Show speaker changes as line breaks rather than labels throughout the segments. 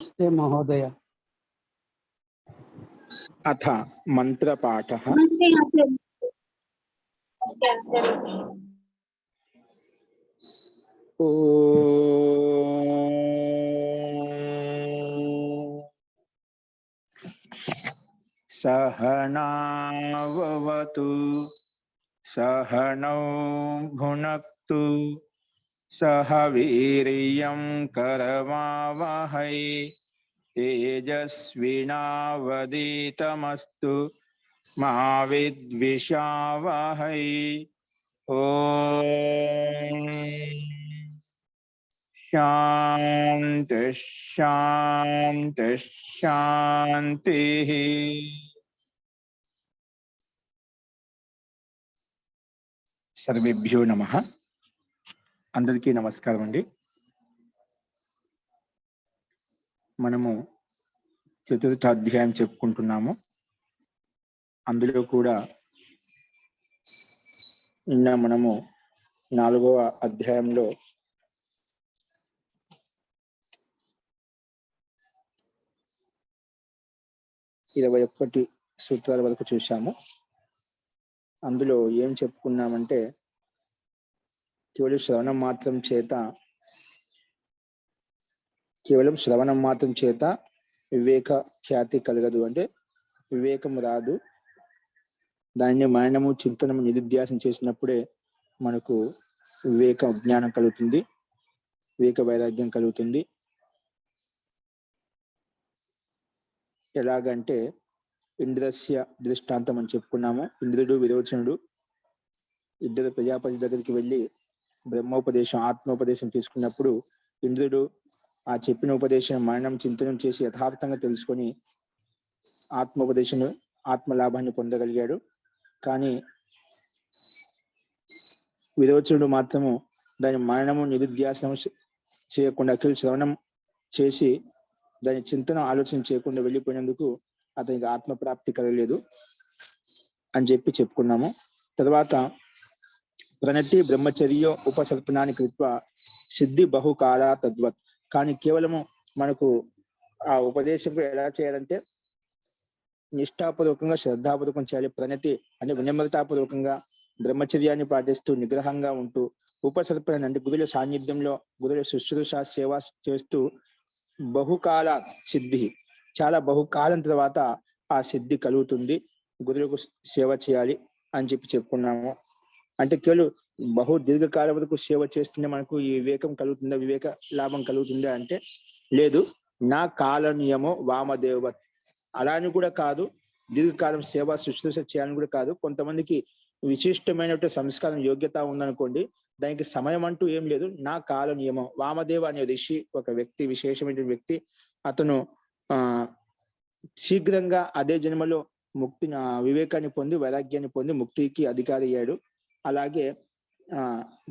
नमस्ते महोदय।
अथ मंत्रपाठः।
नमस्ते आचार्य। नमस्ते आचार्य।
सहनाववतु सहनौ भुनक्तु सह वीर्यं करवावहै तेजस्विनावधीतमस्तु मा विद्विषावहै। ओम शांति शांति शांति। सर्वेभ्यो नमः। अंदरिकी नमस्कारम अंडी। మనము చతుర్థ అధ్యాయం చెప్పుకుంటున్నాము. అందులో కూడా నిన్న మనము 4వ అధ్యాయంలో 21 సూత్రాల వరకు చూశాము. అందులో ఏం చెప్పుకున్నామంటే కేవలం శ్రవణం మాత్రం చేత వివేక ఖ్యాతి కలగదు, అంటే వివేకం రాదు. దాన్ని మననము చింతనము నిధిధ్యాసం చేసినప్పుడే మనకు వివేక జ్ఞానం కలుగుతుంది, వివేక వైరాగ్యం కలుగుతుంది. ఎలాగంటే ఇంద్రస్య దృష్టాంతం అని చెప్పుకున్నాము. ఇంద్రుడు విరోచనుడు ఇద్దరు ప్రజాపతి దగ్గరికి వెళ్ళి బ్రహ్మోపదేశం ఆత్మోపదేశం తీసుకున్నప్పుడు ఇంద్రుడు ఆ చెప్పిన ఉపదేశం మననం చింతనం చేసి యథార్థంగా తెలుసుకొని ఆత్మలాభాన్ని పొందగలిగాడు. కానీ విరోచనుడు మాత్రము దాని మననము నిరుధ్యాసనం చేయకుండా కేవలం శ్రవణం చేసి దాని చింతన ఆలోచన చేయకుండా వెళ్ళిపోయినందుకు అతనికి ఆత్మప్రాప్తి కలగలేదు అని చెప్పుకున్నాము. తర్వాత ప్రణతి బ్రహ్మచర్య ఉపసర్పణాన్ని కృత్వ సిద్ధి బహుకాల తద్వత్. కానీ కేవలము మనకు ఆ ఉపదేశం ఎలా చేయాలంటే నిష్ఠాపూర్వకంగా శ్రద్ధాపూర్వకం చేయాలి. ప్రణతి అంటే వినమ్రతాపూర్వకంగా బ్రహ్మచర్యాన్ని పాటిస్తూ నిగ్రహంగా ఉంటూ, ఉపసర్పణ అంటే గురుల సాన్నిధ్యంలో గురుల శుశ్రూష సేవ చేస్తూ బహుకాల సిద్ధి, చాలా బహుకాలం తర్వాత ఆ సిద్ధి కలుగుతుంది. గురువులకు సేవ చేయాలి అని చెప్పుకున్నాము. అంటే కేవలం బహు దీర్ఘకాలం వరకు సేవ చేస్తుంటే మనకు ఈ వివేకం కలుగుతుందా, వివేక లాభం కలుగుతుందా అంటే లేదు. నా కాల నియమో వామదేవత్ అలా అని కూడా కాదు, దీర్ఘకాలం సేవ శుశ్రూష చేయాలని కూడా కాదు. కొంతమందికి విశిష్టమైనటువంటి సంస్కారం యోగ్యత ఉందనుకోండి, దానికి సమయం అంటూ ఏం లేదు. నా కాల నియమం. వామదేవ అనే ఋషి ఒక వ్యక్తి, విశేషమైన వ్యక్తి. అతను శీఘ్రంగా అదే జన్మలో వివేకాన్ని పొంది వైరాగ్యాన్ని పొంది ముక్తికి అధికారి అయ్యాడు. అలాగే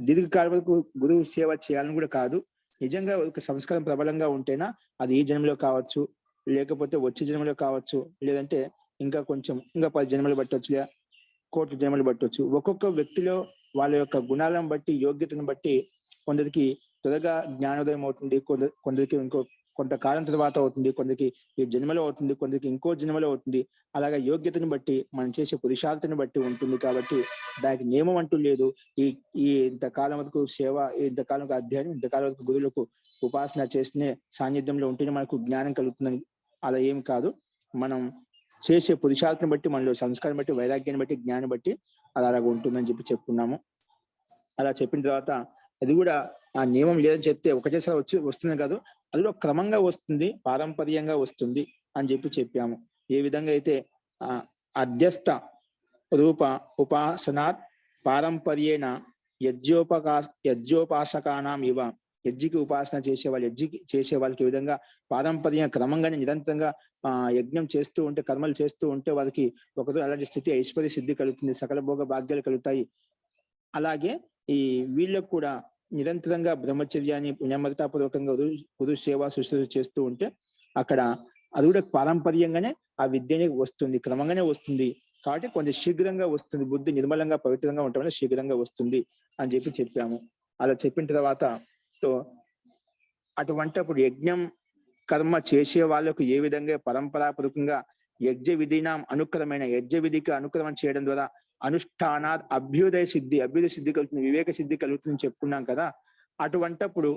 దీర్ఘకాలం వరకు గురువు సేవ చేయాలని కూడా కాదు. నిజంగా ఒక సంస్కారం ప్రబలంగా ఉంటేనా అది ఈ జన్మలో కావచ్చు, లేకపోతే వచ్చే జన్మలో కావచ్చు, లేదంటే ఇంకా 10 జన్మలు పట్టవచ్చు, లేదా కోట్ల జన్మలు పట్టవచ్చు. ఒక్కొక్క వ్యక్తిలో వాళ్ళ యొక్క గుణాలను బట్టి, యోగ్యతను బట్టి కొందరికి త్వరగా జ్ఞానోదయం అవుతుంది, కొందరికి కొంతకాలం తర్వాత అవుతుంది, కొందరికి ఈ జన్మలో అవుతుంది, కొందరికి ఇంకో జన్మలో అవుతుంది. అలాగే యోగ్యతను బట్టి మనం చేసే పురుషార్థను బట్టి ఉంటుంది. కాబట్టి దానికి నియమం అంటూ లేదు. ఇంతకాలం వరకు సేవ, ఇంతకాలం అధ్యయనం, ఇంతకాలం వరకు గురువులకు ఉపాసన చేస్తేనే సాన్నిధ్యంలో ఉంటేనే మనకు జ్ఞానం కలుగుతుందని అలా ఏం కాదు. మనం చేసే పురుషార్థను బట్టి, మనలో సంస్కారం బట్టి, వైరాగ్యాన్ని బట్టి, జ్ఞానం బట్టి అది అలాగ ఉంటుందని చెప్పుకున్నాము. అలా చెప్పిన తర్వాత అది కూడా ఆ నియమం లేదని చెప్తే ఒకటేసారి వస్తుంది కాదు, అది కూడా క్రమంగా వస్తుంది, పారంపర్యంగా వస్తుంది అని చెప్పాము. ఏ విధంగా అయితే అధ్యస్థ రూప ఉపాసనాత్ పారంపర్యేణ యజ్ఞోపాసకానాం ఇవ. యజ్ఞకి ఉపాసన చేసే వాళ్ళకి ఈ విధంగా పారంపర్యం క్రమంగానే నిరంతరంగా యజ్ఞం చేస్తూ ఉంటే, కర్మలు చేస్తూ ఉంటే వారికి ఒకరోజు అలాంటి స్థితి ఐశ్వర్య సిద్ధి కలుగుతుంది, సకల భోగ భాగ్యాలు కలుగుతాయి. అలాగే ఈ వీళ్ళకు కూడా నిరంతరంగా బ్రహ్మచర్యాన్ని వినమ్రతాపూర్వకంగా గురు సేవ శుశ్రూష చేస్తూ ఉంటే అక్కడ అది కూడా పారంపర్యంగానే ఆ విద్యనే వస్తుంది, క్రమంగానే వస్తుంది. కాబట్టి కొంచెం శీఘ్రంగా వస్తుంది. బుద్ధి నిర్మలంగా పవిత్రంగా ఉండటం వల్ల శీఘ్రంగా వస్తుంది అని చెప్పాము. అలా చెప్పిన తర్వాత అప్పుడు యజ్ఞం కర్మ చేసే వాళ్ళకు ఏ విధంగా పరంపరాపూర్వకంగా యజ్ఞ విధినాం అనుకరమైన యజ్ఞ విధికి అనుకరణ చేయడం ద్వారా అనుష్ఠానా అభ్యుదయ సిద్ధి కలుగుతుంది, వివేక సిద్ధి కలుగుతుంది చెప్పుకున్నాం కదా. అటువంటప్పుడు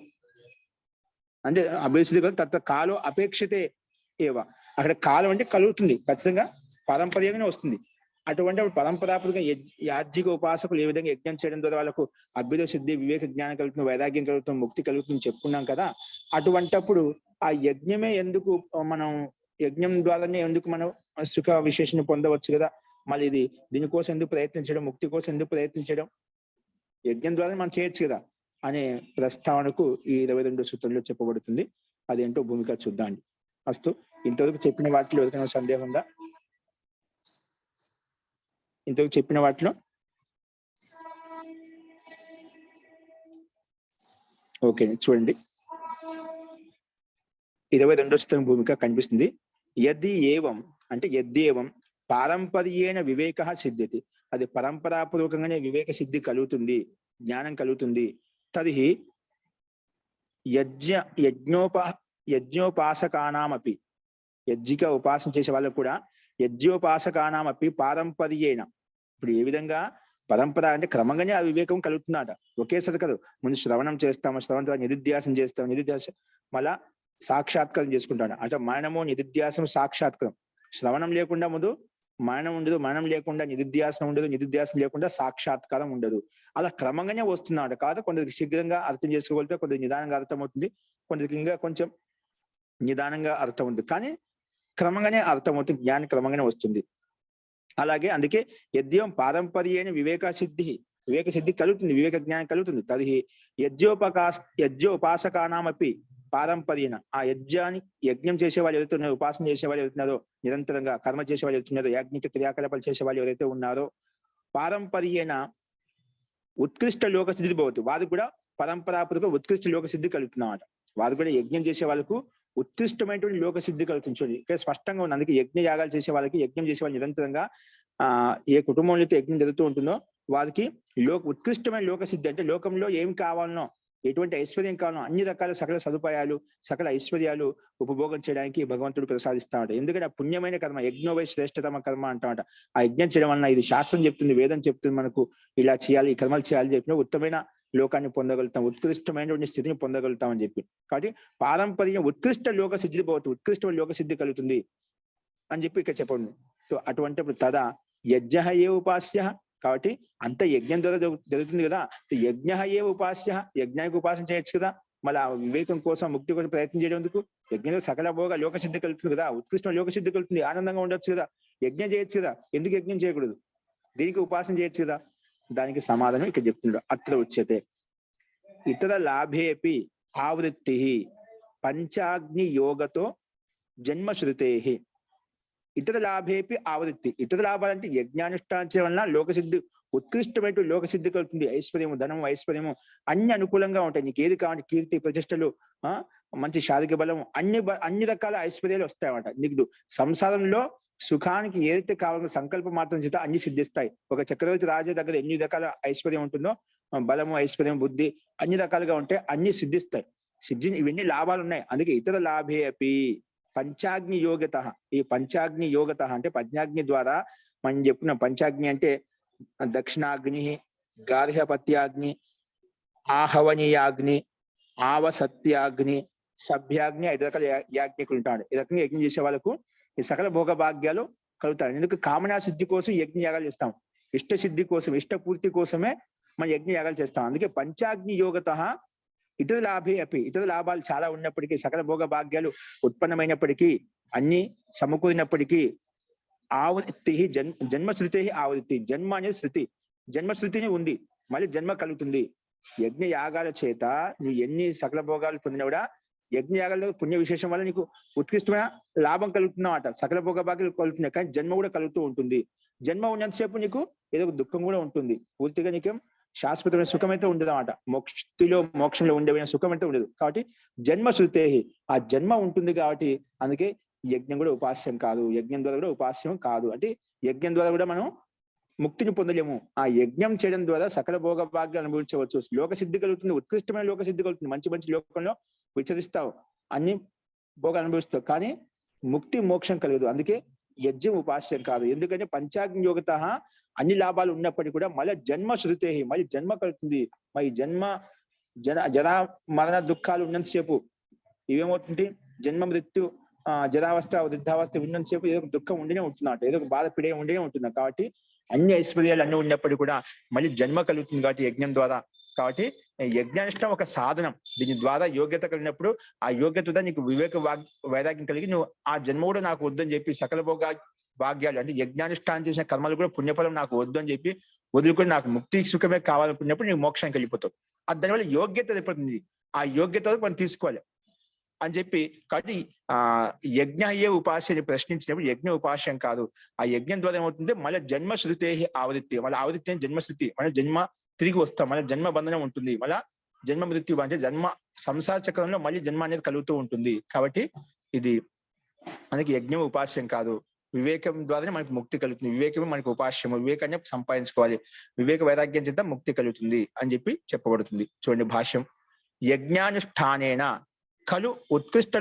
అంటే అభ్యుదయ సిద్ధి కలుగుతుంది. తత్వ కాలో అపేక్షతే ఏవ, అక్కడ కాలం అంటే కలుగుతుంది, ఖచ్చితంగా పారంపర్యంగానే వస్తుంది. అటువంటి పరంపరాపూర్వకంగా యాజ్ఞిక ఉపాసకులు ఏ విధంగా యజ్ఞం చేయడం ద్వారా వాళ్ళకు అభ్యుదయ సిద్ధి, వివేక జ్ఞానం కలుగుతుంది, వైరాగ్యం కలుగుతుంది, ముక్తి కలుగుతుంది చెప్పుకున్నాం కదా. అటువంటప్పుడు ఆ యజ్ఞమే ఎందుకు మనం యజ్ఞం ద్వారానే ఎందుకు మనం సుఖ విశేషణ పొందవచ్చు కదా, మళ్ళీ ఇది దీనికోసం ఎందుకు ప్రయత్నించడం, ముక్తి కోసం ఎందుకు ప్రయత్నించడం, యజ్ఞం ద్వారా మనం చేయొచ్చు కదా అనే ప్రస్తావనకు ఈ 22 సూత్రంలో చెప్పబడుతుంది. అదేంటో భూమిక చూద్దాం. అస్తు, ఇంతవరకు చెప్పిన వాటిలో ఎవరికైనా సందేహం ఉందా? ఇంతవరకు చెప్పిన వాటిలో ఓకే చూడండి, 22వ సూత్రం భూమిక కనిపిస్తుంది. యది ఏవం అంటే యద్యేవం పారంపర్యేణ వివేక సిద్ధ్యతి, అది పరంపరాపూర్వకంగానే వివేక సిద్ధి కలుగుతుంది, జ్ఞానం కలుగుతుంది. తరిహి యజ్ఞోపాసకానామపి, యజ్ఞిక ఉపాసన చేసే వాళ్ళకు కూడా యజ్ఞోపాసకానామపి పారంపర్యేణ, ఇప్పుడు ఏ విధంగా పరంపర అంటే క్రమంగానే ఆ వివేకం కలుగుతున్నాడ, ఒకేసారి కదా. ముందు శ్రవణం చేస్తాము, శ్రవణం ద్వారా నిరుధ్యాసం చేస్తాము, నిరుధ్యాసం మళ్ళా సాక్షాత్కారం చేసుకుంటాడు. అంటే మరణము నిరుధ్యాసం సాక్షాత్కారం, శ్రవణం లేకుండా ముందు మరణం ఉండదు, మరణం లేకుండా నిరుధ్యాసం ఉండదు, నిరుధ్యాసం లేకుండా సాక్షాత్కారం ఉండదు. అలా క్రమంగానే వస్తున్నాడు కాదు. కొందరికి శీఘ్రంగా అర్థం చేసుకోగలిగితే, కొందరికి నిదానంగా అర్థమవుతుంది, కొందరికి ఇంకా కొంచెం నిదానంగా అర్థం ఉంటుంది, కానీ క్రమంగానే అర్థమవుతుంది, జ్ఞానం క్రమంగానే వస్తుంది. అలాగే అందుకే యజ్ఞం పారంపర్యేణ వివేక సిద్ధి కలుగుతుంది, వివేక జ్ఞానం కలుగుతుంది. తరిహి యజ్ఞోపాసకానామపి పారంపర్యన, ఆ యజ్ఞం చేసే వాళ్ళు ఎవరైతే ఉన్నారో, ఉపాసన చేసే వాళ్ళు ఎవరున్నారో, నిరంతరంగా కర్మ చేసే వాళ్ళు ఎవరున్నారో, యాజ్ఞిక క్రియాకలాపాలు చేసే వాళ్ళు ఎవరైతే ఉన్నారో, పారంపర్యేణ ఉత్కృష్ట లోక సిద్ధి భవతి, వారికి కూడా పరంపరాపూర్వక ఉత్కృష్ట లోక సిద్ధి కలుగుతున్నమాట. వారు కూడా యజ్ఞం చేసే వాళ్ళకు ఉత్కృష్టమైనటువంటి లోక సిద్ధి కలుగుతుంది. చూడండి ఇక్కడ స్పష్టంగా ఉంది. అందుకే యజ్ఞ యాగాలు చేసే వాళ్ళకి, యజ్ఞం చేసే వాళ్ళు నిరంతరంగా ఏ కుటుంబంలో అయితే యజ్ఞం జరుగుతూ ఉంటుందో వారికి ఉత్కృష్టమైన లోక సిద్ధి, అంటే లోకంలో ఏం కావాలనో, ఎటువంటి ఐశ్వర్యం కావాలనో అన్ని రకాల సకల సదుపాయాలు, సకల ఐశ్వర్యాలు ఉపభోగం చేయడానికి భగవంతుడు ప్రసాదిస్తామట. ఎందుకంటే ఆ పుణ్యమైన కర్మ, యజ్ఞోవై శ్రేష్టతమ కర్మ అంటామట. ఆ యజ్ఞం చేయడం వలన ఇది శాస్త్రం చెప్తుంది, వేదం చెప్తుంది, మనకు ఇలా చేయాలి, ఈ కర్మలు చేయాలి చెప్పిన ఉత్తమైన లోకాన్ని పొందగలుగుతాం, ఉత్కృష్టమైనటువంటి స్థితిని పొందగలుగుతాం అని చెప్పి. కాబట్టి పారంపర్యం ఉత్కృష్ట లోక సిద్ధి పోతుంది, ఉత్కృష్టమైన లోక సిద్ధి కలుగుతుంది అని చెప్పి ఇక్కడ చెప్పండి. సో అటువంటిప్పుడు తదా యజ్ఞ ఏ ఉపాస్య, కాబట్టి అంత యజ్ఞం ద్వారా జరుగుతుంది కదా. యజ్ఞ ఏ ఉపాస్య, యజ్ఞానికి ఉపాసన చేయొచ్చు కదా. మళ్ళీ ఆ వివేకం కోసం, ముక్తి కోసం ప్రయత్నం చేయడం ఎందుకు? యజ్ఞంలో సకల భోగ లోక సిద్ధి కలుగుతుంది కదా, ఉత్కృష్ట లోక సిద్ధి కలుగుతుంది, ఆనందంగా ఉండొచ్చు కదా, యజ్ఞం చేయొచ్చు కదా. ఎందుకు యజ్ఞం చేయకూడదు? దీనికి ఉపాసన చేయొచ్చు కదా. దానికి సమాధానం ఇక్కడ చెప్తున్నాడు. అత్ర ఉచ్యతే ఇతర లాభేపి ఆవృత్తి పంచాగ్ని యోగతో జన్మశ్రుతే. ఇతర లాభేపి ఆవృత్తి, ఇతర లాభాలంటే యజ్ఞానుష్ఠానం వలన లోకసిద్ధి, ఉత్కృష్టమైన లోకసిద్ధి కలుగుతుంది. ఐశ్వర్యము, ధనము, ఐశ్వర్యము అన్ని అనుకూలంగా ఉంటాయి. నీకు ఏది కావాలి, కీర్తి ప్రతిష్టలు, మంచి శారీరక బలం, అన్ని రకాల ఐశ్వర్యాలు వస్తాయన్నమాట. నీకు సంసారంలో సుఖానికి ఏదైతే కావాలో సంకల్పం మాత్రం చేత అన్ని సిద్ధిస్తాయి. ఒక చక్రవర్తి రాజు దగ్గర ఎన్ని రకాల ఐశ్వర్యం ఉంటుందో, బలము, ఐశ్వర్యం, బుద్ధి అన్ని రకాలుగా ఉంటే అన్ని సిద్ధిస్తాయి. ఇవన్నీ లాభాలు ఉన్నాయి. అందుకే ఇతర లాభే అపి పంచాగ్ని యోగత. ఈ పంచాగ్ని యోగత అంటే పంచాగ్ని ద్వారా మనం చెప్పిన పంచాగ్ని అంటే దక్షిణాగ్ని, గార్హపత్యాగ్ని, ఆహవనీయాగ్ని, ఆవసత్యాగ్ని, సభ్యాగ్ని, 5 రకాల యాజ్ఞికులు ఉంటాడు. ఈ రకంగా యజ్ఞం చేసే వాళ్ళకు ఈ సకల భోగ భాగ్యాలు కలుగుతాయి. ఎందుకు? కామనా సిద్ధి కోసం యజ్ఞ యాగాలు చేస్తాం, ఇష్ట సిద్ధి కోసం, ఇష్ట పూర్తి కోసమే మనం యజ్ఞ యాగాలు చేస్తాం. అందుకే పంచాగ్ని యోగత ఇతర లాభే అపి, ఇతర లాభాలు చాలా ఉన్నప్పటికీ, సకల భోగ భాగ్యాలు ఉత్పన్నమైనప్పటికీ, అన్ని సమకూరినప్పటికీ, ఆవృత్తి జన్మశృతి ఆవృత్తి, జన్మ అనేది శృతి, జన్మశృతిని ఉంది, మళ్ళీ జన్మ కలుగుతుంది. యజ్ఞ యాగాల చేత నువ్వు ఎన్ని సకల భోగాలు పొందినా కూడా యజ్ఞ యాగాల్లో పుణ్య విశేషం వల్ల నీకు ఉత్కృష్టమైన లాభం కలుగుతున్నావు, సకల భోగ భాగ్యాలు కలుగుతున్నాయి. కానీ జన్మ కూడా కలుగుతూ ఉంటుంది. జన్మ ఉన్నంతసేపు నీకు ఏదో దుఃఖం కూడా ఉంటుంది. పూర్తిగా నీకేం శాశ్వతమైన సుఖం అయితే ఉండదు అన్నమాట. మోక్షంలో ఉండేమైన సుఖం అయితే ఉండదు. కాబట్టి జన్మ శృతే, ఆ జన్మ ఉంటుంది. కాబట్టి అందుకే యజ్ఞం కూడా ఉపాస్యం కాదు, యజ్ఞం ద్వారా కూడా ఉపాస్యం కాదు. అంటే యజ్ఞం ద్వారా కూడా మనం ముక్తిని పొందలేము. ఆ యజ్ఞం చేయడం ద్వారా సకల భోగ భాగ్యాలు అనుభవించవచ్చు, లోక సిద్ధి కలుగుతుంది, ఉత్కృష్టమైన లోక సిద్ధి కలుగుతుంది. మంచి మంచి లోకంలో విచరిస్తావు, అన్ని భోగాలు అనుభవిస్తావు, కానీ ముక్తి మోక్షం కలగదు. అందుకే యజ్ఞం ఉపాస్యం కాదు. ఎందుకంటే పంచాగ్ని యోగత అన్ని లాభాలు ఉన్నప్పటికీ కూడా మళ్ళీ జన్మ శృతే, మళ్ళీ జన్మ కలుగుతుంది. మరి జరా మరణ దుఃఖాలు ఉన్నంతసేపు ఇవేమవుతుంది, జన్మ మృత్యు జరావస్థ వృద్ధావస్థ ఉన్నంతసేపు ఏదో ఒక దుఃఖం ఉండినే ఉంటున్నట్టు, ఏదో ఒక బాధ పిడే ఉండినే ఉంటున్నా. కాబట్టి అన్ని ఐశ్వర్యాలు అన్ని ఉన్నప్పటికీ కూడా మళ్ళీ జన్మ కలుగుతుంది కాబట్టి యజ్ఞం ద్వారా. కాబట్టి యజ్ఞానిష్టం ఒక సాధనం. దీని ద్వారా యోగ్యత కలిగినప్పుడు ఆ యోగ్యత నీకు వివేక వైరాగ్యం కలిగి నువ్వు ఆ జన్మ కూడా నాకు వద్దని చెప్పి సకల భాగ్యాలు అంటే యజ్ఞానుష్ఠానం చేసిన కర్మలు కూడా పుణ్యఫలం నాకు వద్దు అని చెప్పి వదులుకొని నాకు ముక్తి సుఖమే కావాలనుకున్నప్పుడు నీకు మోక్షానికి వెళ్ళిపోతావు. దానివల్ల యోగ్యత ఏర్పడుతుంది. ఆ యోగ్యత మనం తీసుకోవాలి అని చెప్పి. కాబట్టి యజ్ఞ ఏ ఉపాస్యని ప్రశ్నించినప్పుడు యజ్ఞ ఉపాస్యం కాదు. ఆ యజ్ఞం ద్వారా ఏమవుతుంది, మళ్ళీ జన్మ శృతే ఆవృత్తి, మళ్ళీ ఆవృత్తి అని జన్మశృతి, మళ్ళీ జన్మ తిరిగి వస్తాం, మళ్ళీ జన్మ బంధనం ఉంటుంది, మళ్ళీ జన్మ మృత్యు అంటే జన్మ సంసార చక్రంలో మళ్ళీ జన్మ అనేది కలుగుతూ ఉంటుంది. కాబట్టి ఇది మనకి యజ్ఞం ఉపాస్యం కాదు. వివేకం ద్వారానే మనకు ముక్తి కలుగుతుంది. వివేకమే మనకు ఉపాస్యము. వివేకాన్ని సంపాదించుకోవాలి. వివేక వైరాగ్యం చేత ముక్తి కలుగుతుంది అని చెప్పి చెప్పబడుతుంది. చూడండి భాష్యం. యజ్ఞానుష్ఠానేన ఖలు ఉత్కృష్ట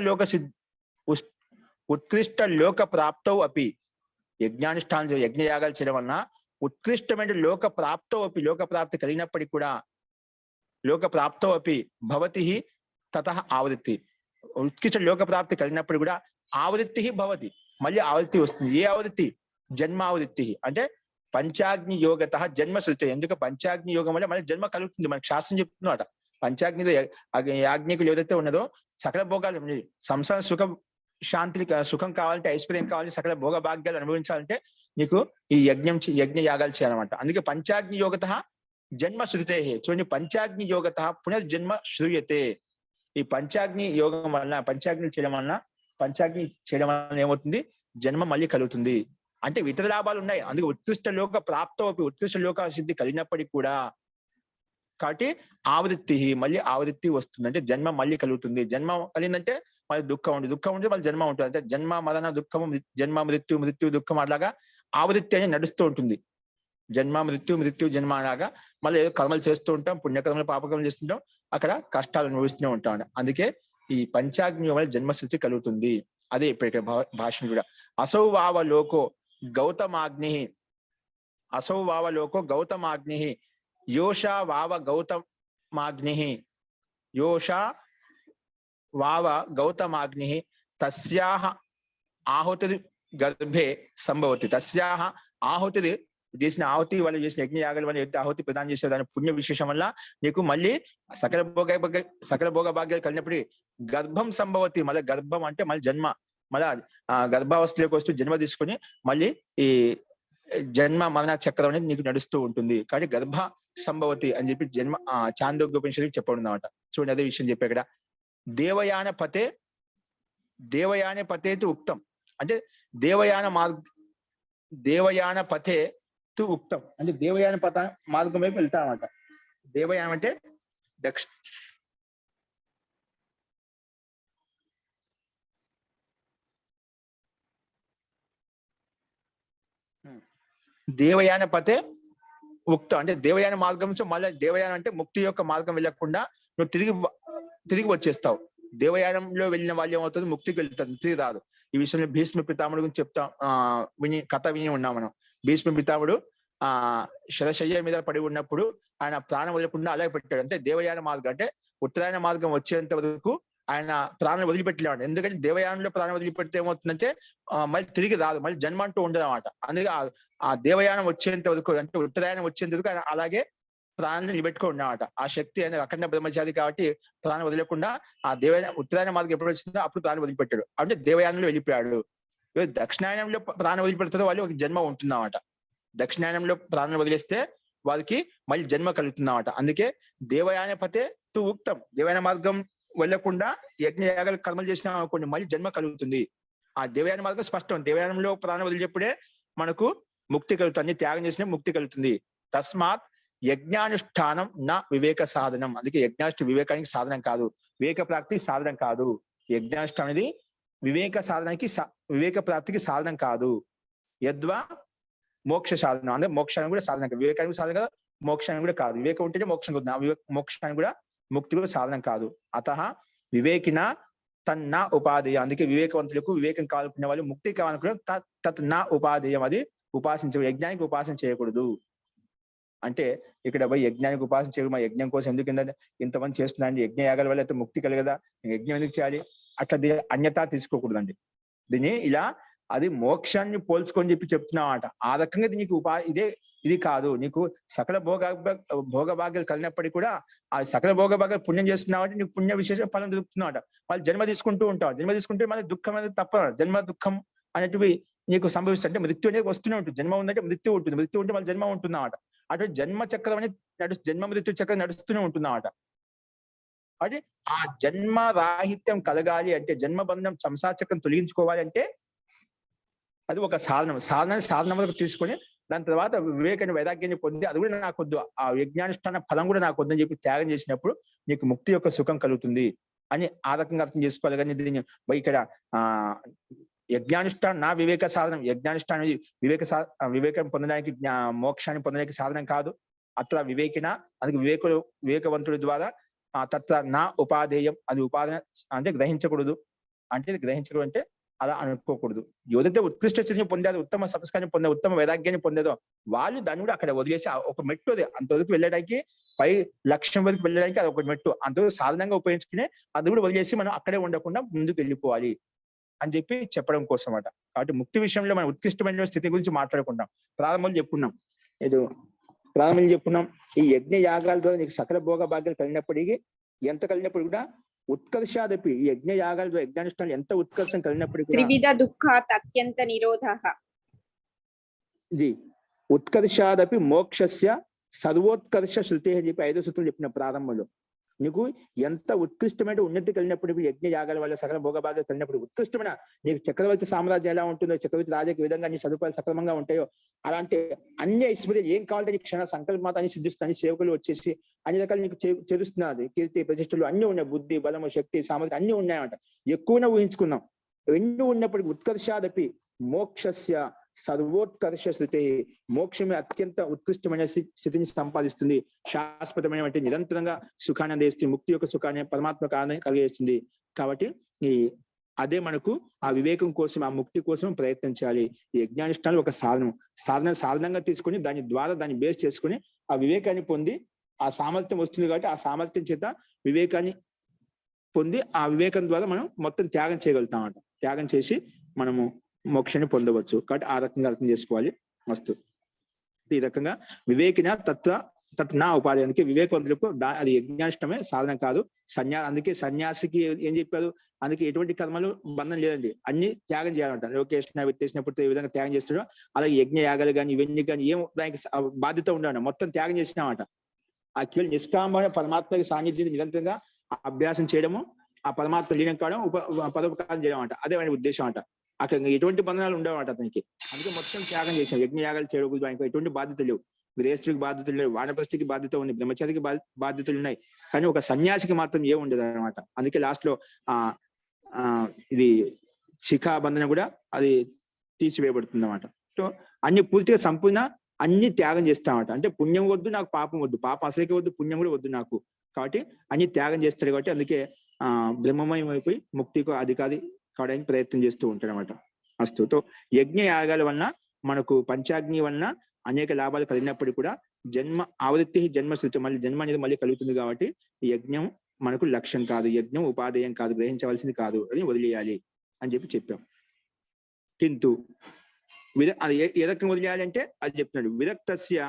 లోక ప్రాప్తౌ అపి. యజ్ఞానుష్ఠానం యజ్ఞయాగాలు చేయడం వలన ఉత్కృష్టమైన లోక ప్రాప్తౌ అపి, లోక ప్రాప్తి కలిగినప్పటికీ కూడా లోక ప్రాప్తౌ అపి భవతి తతః ఆవృత్తి. ఉత్కృష్ట లోక ప్రాప్తి కలిగినప్పుడు కూడా ఆవృత్తి భవతి, మళ్ళీ ఆవృత్తి వస్తుంది. ఏ ఆవృత్తి? జన్మావృత్తి. అంటే పంచాగ్ని యోగత జన్మ శృతి. ఎందుకు పంచాగ్ని యోగం వల్ల మళ్ళీ జన్మ కలుగుతుంది. మనకు శాస్త్రం చెప్తున్నమాట. పంచాగ్నిలో యాజ్ఞికులు ఏదైతే ఉన్నదో సకల భోగాలు, సంసార సుఖం శాంతి సుఖం కావాలంటే, ఐశ్వర్యం కావాలంటే, సకల భోగ భాగ్యాలు అనుభవించాలంటే నీకు ఈ యజ్ఞ యాగాలు చేయాలన్నమాట. అందుకే పంచాగ్ని యోగత జన్మ శృతే. చూడండి, పంచాగ్ని యోగత పునర్జన్మ శ్రూయతే. ఈ పంచాగ్ని యోగం వలన, పంచాగ్ని చేయడం వలన ఏమవుతుంది, జన్మ మళ్ళీ కలుగుతుంది. అంటే ఇతర లాభాలు ఉన్నాయి. అందుకే ఉత్కృష్ట లోక ప్రాప్తో, ఉత్కృష్ట లోక సిద్ధి కలిగినప్పటికీ కూడా కాబట్టి ఆవృత్తి, మళ్ళీ ఆవృత్తి వస్తుంది. అంటే జన్మ మళ్ళీ కలుగుతుంది. జన్మ కలిగిందంటే మళ్ళీ దుఃఖం ఉంటుంది, దుఃఖం ఉంటే మళ్ళీ జన్మ ఉంటుంది. అంటే జన్మ మరణ దుఃఖము, జన్మ మృత్యు దుఃఖం అలాగా ఆవృత్తి అనేది నడుస్తూ ఉంటుంది. జన్మ మృత్యు జన్మ అలాగా మళ్ళీ ఏదో కర్మలు చేస్తూ ఉంటాం, పుణ్యకర్మలు పాపకర్మలు చేస్తుంటాం, అక్కడ కష్టాలు అనుభవిస్తూనే ఉంటాం. అందుకే ఈ పంచాగ్ని వల్ల జన్మస్థితి కలుగుతుంది. అదే ఇప్పుడు భాషణ కూడా. అసౌ వావ లోకో గౌతమాగ్ని, అసౌ వావ లోకో గౌతమాగ్ని, యోషా వావ గౌతమాగ్ని, యోషా వావ గౌతమాగ్ని తస్యాహ ఆహుతి గర్భే సంభవతి. తస్యాహ ఆహుతి చేసిన ఆహుతి వల్ల, చేసిన యజ్ఞయాగాల వల్ల ఏదైతే ఆహుతి ప్రదానం చేసే దాని పుణ్య విశేషం వల్ల నీకు మళ్ళీ సకల భోగ భాగ్యాలు కలిగినప్పుడు గర్భం సంభవతి. మళ్ళీ గర్భం అంటే మళ్ళీ జన్మ, మళ్ళీ గర్భావస్థలోకి వస్తూ జన్మ తీసుకొని మళ్ళీ ఈ జన్మ మరణ చక్రం అనేది నీకు నడుస్తూ ఉంటుంది. కాబట్టి గర్భ సంభవతి అని చెప్పి జన్మ చాందోగ్యోపనిషత్తుకి చెప్పడం అన్నమాట. చూడండి, అదే విషయం చెప్పే ఇక్కడ. దేవయాన పతేతు ఉక్తం. అంటే దేవయాన పథే తు ఉక్తం. అంటే దేవయాన పథ మార్గం వైపు వెళ్తా అన్నమాట. దేవయానం అంటే దేవయాన పథే ఉక్తం. అంటే దేవయాన మార్గం. మళ్ళీ దేవయానం అంటే ముక్తి యొక్క మార్గం వెళ్ళకుండా నువ్వు తిరిగి వచ్చేస్తావు. దేవయానంలో వెళ్ళిన వాళ్ళు ఏమవుతుంది, ముక్తికి వెళ్తారు, తిరిగి రాదు. ఈ విషయంలో భీష్మ పితామహుడు గురించి చెప్తాం, కథ విని ఉన్నాం మనం. భీష్మ పితామహుడు శరశయ్య మీద పడి ఉన్నప్పుడు ఆయన ప్రాణం వదలకుండా అలాగే పెట్టాడు. అంటే దేవయాన మార్గం అంటే ఉత్తరాయణ మార్గం వచ్చేంత వరకు ఆయన ప్రాణం వదిలిపెట్టలేవాడు. ఎందుకంటే దేవయానంలో ప్రాణం వదిలిపెడితే ఏమవుతుందంటే మళ్ళీ తిరిగి రాదు, మళ్ళీ జన్మ అంటూ ఉండదు అన్నమాట. అందుకే ఆ దేవయానం వచ్చేంత వరకు, అంటే ఉత్తరాయణం వచ్చేంత వరకు ఆయన అలాగే ప్రాణాన్ని నిలబెట్టుకో ఉన్నమాట. ఆ శక్తి అనేది అఖండ బ్రహ్మచారి కాబట్టి ప్రాణం వదిలేకుండా ఆ ఉత్తరాయణ మార్గం ఎప్పుడు వచ్చిందో అప్పుడు ప్రాణం వదిలిపెట్టాడు. అంటే దేవయానంలో వెళ్ళిపోయాడు. దక్షిణాయనంలో ప్రాణం వదిలిపెడుతుందో వాళ్ళు ఒక జన్మ ఉంటుందన్నమాట. దక్షిణాయనంలో ప్రాణం వదిలేస్తే వాళ్ళకి మళ్ళీ జన్మ కలుగుతుందన్నమాట. అందుకే దేవయాన పతే తు ఉక్తం. దేవయాన మార్గం వెళ్లకుండా యజ్ఞయాగాలు కర్మలు చేసిన కొన్ని మళ్ళీ జన్మ కలుగుతుంది. ఆ దేవయాన మార్గం స్పష్టం. దేవయానంలో ప్రాణం వదిలేప్పుడే మనకు ముక్తి కలుగుతుంది. అన్ని త్యాగం చేసిన ముక్తి కలుగుతుంది. తస్మాత్ యజ్ఞానుష్ఠానం నా వివేక సాధనం. అందుకే యజ్ఞాష్ట వివేకానికి సాధనం కాదు, వివేక ప్రాప్తికి సాధనం కాదు. యజ్ఞాష్ట అనేది వివేక ప్రాప్తికి సాధనం కాదు. యద్వా మోక్ష సాధనం. అంటే మోక్షానికి కూడా సాధనం కాదు. వివేకానికి సాధనం కాదు, మోక్షానికి కూడా కాదు. వివేకం ఉంటేనే మోక్షం అవుతుంది. మోక్షానికి కూడా ముక్తి కూడా సాధనం కాదు. అతః వివేకిన తన్నా ఉపాధేయం. అందుకే వివేకవంతులకు వివేకం కావాలనుకునే వాళ్ళు ముక్తి కావాలనుకునే తత్ నా ఉపాధేయం, అది ఉపాసించ యజ్ఞానికి ఉపాసన చేయకూడదు. అంటే ఇక్కడ పోయి యజ్ఞానికి ఉపాసన చేయడం, మా యజ్ఞం కోసం ఎందుకు ఇంతమంది చేస్తున్నారండి, యజ్ఞ యాగాల వల్ల అయితే ముక్తి కలగదా, యజ్ఞం ఎందుకు చేయాలి, అట్లా అన్యతా తీసుకోకూడదండి. దీన్ని ఇలా అది మోక్షాన్ని పోల్చుకొని చెప్తున్నామాట. ఆ రకంగా నీకు ఇది కాదు. నీకు సకల భోగభాగ్యాలు కలిగినప్పటికీ కూడా ఆ సకల భోగభాగ్యాలు పుణ్యం చేస్తున్నావు అంటే నీకు పుణ్య విశేష ఫలం దొరుకుతున్నావు. మళ్ళీ జన్మ తీసుకుంటూ ఉంటావు. జన్మ తీసుకుంటే మళ్ళీ దుఃఖం అనేది తప్ప, జన్మ దుఃఖం అనేటివి నీకు సంభవిస్తుంటే మృత్యు అనేది వస్తూనే ఉంటుంది. జన్మ ఉందంటే మృత్యు ఉంటుంది, మృత్యు ఉంటే మళ్ళీ జన్మ ఉంటున్నమాట. అటు జన్మ చక్రం అనేది జన్మ మృత్యు చక్రం నడుస్తూనే ఉంటున్నమాట. అంటే ఆ జన్మ రాహిత్యం కలగాలి అంటే, జన్మబంధం సంసార చక్రం తొలగించుకోవాలి అంటే అది ఒక సాధనం తీసుకొని దాని తర్వాత వివేకాన్ని వైరాగ్యాన్ని పొంది, అది కూడా నాకు వద్దు, ఆ యజ్ఞానుష్ఠాన ఫలం కూడా నాకు వద్దని చెప్పి త్యాగం చేసినప్పుడు నీకు ముక్తి యొక్క సుఖం కలుగుతుంది అని ఆ రకంగా అర్థం చేసుకోవాలి. కానీ దీన్ని ఇక్కడ యజ్ఞానుష్ఠానం నా వివేక సాధనం, యజ్ఞానుష్ఠానం వివేకం పొందడానికి మోక్షాన్ని పొందడానికి సాధనం కాదు. అట్లా వివేకిన, అందుకే వివేకవంతుడి ద్వారా తత్వ నా ఉపాధేయం, అది ఉపాధి అంటే గ్రహించకూడదు. అంటే అలా అనుకోకూడదు. ఏదైతే ఉత్కృష్ట స్థితిని పొందారో, ఉత్తమ సంస్కారాన్ని పొందారో, ఉత్తమ వైరాగ్యాన్ని పొందేదో వాళ్ళు దాన్ని కూడా అక్కడ వదిలేసి ఒక మెట్టు, అది అంతవరకు వెళ్ళడానికి, పై లక్ష్యం వరకు వెళ్ళడానికి అది ఒక మెట్టు, అంతవరకు సాధనంగా ఉపయోగించుకునే అది కూడా వదిలేసి మనం అక్కడే ఉండకుండా ముందుకు వెళ్ళిపోవాలి అని చెప్పి చెప్పడం కోసం అట. కాబట్టి ముక్తి విషయంలో మనం ఉత్కృష్టమైన స్థితి గురించి మాట్లాడుకుంటాం. ప్రారంభంలో చెప్పుకున్నాం ఈ యజ్ఞ యాగాల ద్వారా నీకు సకల భోగ భాగ్యాలు కలిగినప్పటికీ, ఎంత కలిగినప్పుడు కూడా ఉత్కర్షాదపి, ఈ యజ్ఞ యాగాల ద్వారా యజ్ఞానుష్ఠానం ఎంత ఉత్కర్షం కలిగినప్పటికీ
త్రివిధ దుఃఖాత్ అత్యంత నిరోధః
ఉత్కర్షాదపి మోక్షస్య సర్వోత్కర్ష శృతి అని చెప్పి 5వ సూత్రం చెప్పిన ప్రారంభంలో. నీకు ఎంత ఉత్కృష్టమైన ఉన్నతి కలిగినప్పుడు, యజ్ఞ యాగాల వల్ల సకల భోగభాగ్యాలు కలిగినప్పుడు, ఉత్కృష్టమైన నీకు చక్రవర్తి సామ్రాజ్యం ఎలా ఉంటుందో, చక్రవర్తి రాజకీయ విధంగా నీ సదుపాయాలు సక్రమంగా ఉంటాయో, అలాంటి అన్ని ఐశ్వర్యాలు ఏం కావాలంటే నీకు క్షణ సంకల్పమాతాన్ని సిద్ధిస్తాను, సేవకులు వచ్చేసి అన్ని రకాలు నీకు చేరుస్తున్నారు. కీర్తి ప్రతిష్టలు అన్ని ఉన్నాయి, బుద్ధి బలము శక్తి సామర్థ్యం అన్ని ఉన్నాయన్నమాట. ఎక్కువనే ఊహించుకున్నాం. రెండు ఉన్నప్పటికీ ఉత్కర్షాదపి మోక్షస్య సర్వోత్కర్ష శృతి, మోక్షమే అత్యంత ఉత్కృష్టమైన స్థితిని సంపాదిస్తుంది, శాశ్వతమైన నిరంతరంగా సుఖాన్ని అందిస్తుంది, ముక్తి యొక్క సుఖాన్ని పరమాత్మక ఆనందాన్ని కలిగేస్తుంది. కాబట్టి అదే మనకు ఆ వివేకం కోసం, ఆ ముక్తి కోసం ప్రయత్నించాలి. ఈ యజ్ఞానుష్ఠానం ఒక సాధనంగా తీసుకొని దాని ద్వారా దాన్ని బేస్ చేసుకుని ఆ వివేకాన్ని పొంది ఆ సామర్థ్యం వస్తుంది. కాబట్టి ఆ సామర్థ్యం చేత వివేకాన్ని పొంది ఆ వివేకం ద్వారా మనం మొత్తం త్యాగం చేయగలుగుతాం. త్యాగం చేసి మనము మోక్షాన్ని పొందవచ్చు. కాబట్టి ఆ రకంగా అర్థం చేసుకోవాలి. వస్తు ఈ రకంగా వివేకిన తత్ నా ఉపాధి. అందుకే వివేకవంతులకు అది యజ్ఞాష్టమే, సాధన కాదు. అందుకే సన్యాసికి ఏం చెప్పారు, అందుకే ఎటువంటి కర్మలు బంధం లేదండి, అన్ని త్యాగం చేయాలంట. లోకేష్ణ వ్యక్తేసినప్పుడు ఏ విధంగా త్యాగం చేస్తాడో అలాగే యజ్ఞ యాగాలు కానీ ఇవన్నీ కానీ ఏం దానికి బాధ్యత ఉండవు, మొత్తం త్యాగం చేసినామట. ఆ కేవలం నిష్కామమైన పరమాత్మ సాన్నిధ్యం నిరంతరంగా అభ్యాసం చేయడము, ఆ పరమాత్మ లీనం కావడం, పరోపకారం చేయడం అంట. అదే ఆయన ఉద్దేశం అంట. అక్కడ ఎటువంటి బంధనాలు ఉండవట అతనికి. అందుకే మొత్తం త్యాగం చేశాం. యజ్ఞ యాగాలు చేయడం ఆయనకు ఎటువంటి బాధ్యతలు లేవు. గృహస్థుడికి బాధ్యతలు లేవు, వానప్రస్థికి బాధ్యత ఉంది, బ్రహ్మచారికి బాధ్యతలు ఉన్నాయి. కానీ ఒక సన్యాసికి మాత్రం ఏం ఉండదు అనమాట. అందుకే లాస్ట్ లో ఇది శిఖా బంధన కూడా అది తీసివేయబడుతుంది అన్నమాట. సో అన్ని పూర్తిగా సంపూర్ణ అన్ని త్యాగం చేస్తామట. అంటే పుణ్యం వద్దు నాకు, పాపం వద్దు, పాపం అసలుకే వద్దు, పుణ్యం కూడా వద్దు నాకు. కాబట్టి అన్ని త్యాగం చేస్తాడు. కాబట్టి అందుకే బ్రహ్మమయం అయిపోయి ముక్తికి అధికారి కావడానికి ప్రయత్నం చేస్తూ ఉంటాడు అనమాట. అస్తుతో యజ్ఞ యాగాల వలన మనకు పంచాగ్ని వలన అనేక లాభాలు కలిగినప్పటికీ కూడా జన్మ ఆవృత్తి జన్మశృతి, మళ్ళీ జన్మ అనేది మళ్ళీ కలుగుతుంది. కాబట్టి యజ్ఞం మనకు లక్ష్యం కాదు, యజ్ఞం ఉపాధేయం కాదు, గ్రహించవలసింది కాదు, అని వదిలేయాలి అని చెప్పాం. కింటు అది ఏ రకంగా వదిలేయాలి అంటే అది చెప్తున్నాడు. విరక్తస్య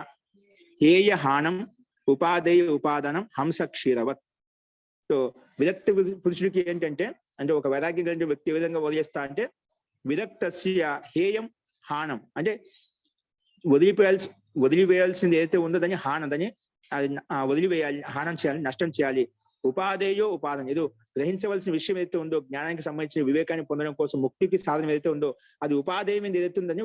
హేయ హానం ఉపాధేయ ఉపాదానం హంస క్షీరవత్. సో విరక్త పురుషుడికి ఏంటంటే, అంటే ఒక వైరాగ్యం కలిగిన వ్యక్తి ఏ విధంగా వదిలేస్తా అంటే, విరక్తస్య హేయం హానం అంటే వదిలివేయాల్సింది ఏదైతే ఉందో దాన్ని హానదని, అది వదిలివేయాలి, హానం చేయాలి, నష్టం చేయాలి. ఉపాధేయో ఉపాదన, ఏదో గ్రహించవలసిన విషయం ఏదైతే ఉందో, జ్ఞానానికి సంబంధించిన వివేకాన్ని పొందడం కోసం ముక్తికి సాధనం ఏదైతే ఉందో అది ఉపాధేయం ఏదైతే ఉందని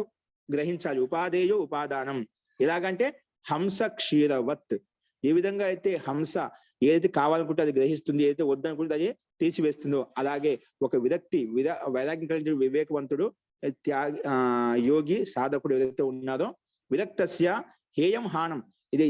గ్రహించాలి. ఉపాధేయో ఉపాదానం ఎలాగంటే హంస క్షీరవత్. ఏ విధంగా అయితే హంస ఏదైతే కావాలనుకుంటే అది గ్రహిస్తుంది, ఏదైతే వద్దనుకుంటే అది తీసివేస్తుందో, అలాగే ఒక వైరాగ్యం కలిగిన వివేకవంతుడు, యోగి సాధకుడు ఏదైతే ఉన్నారో, విరక్తస్య హేయం హానం ఇది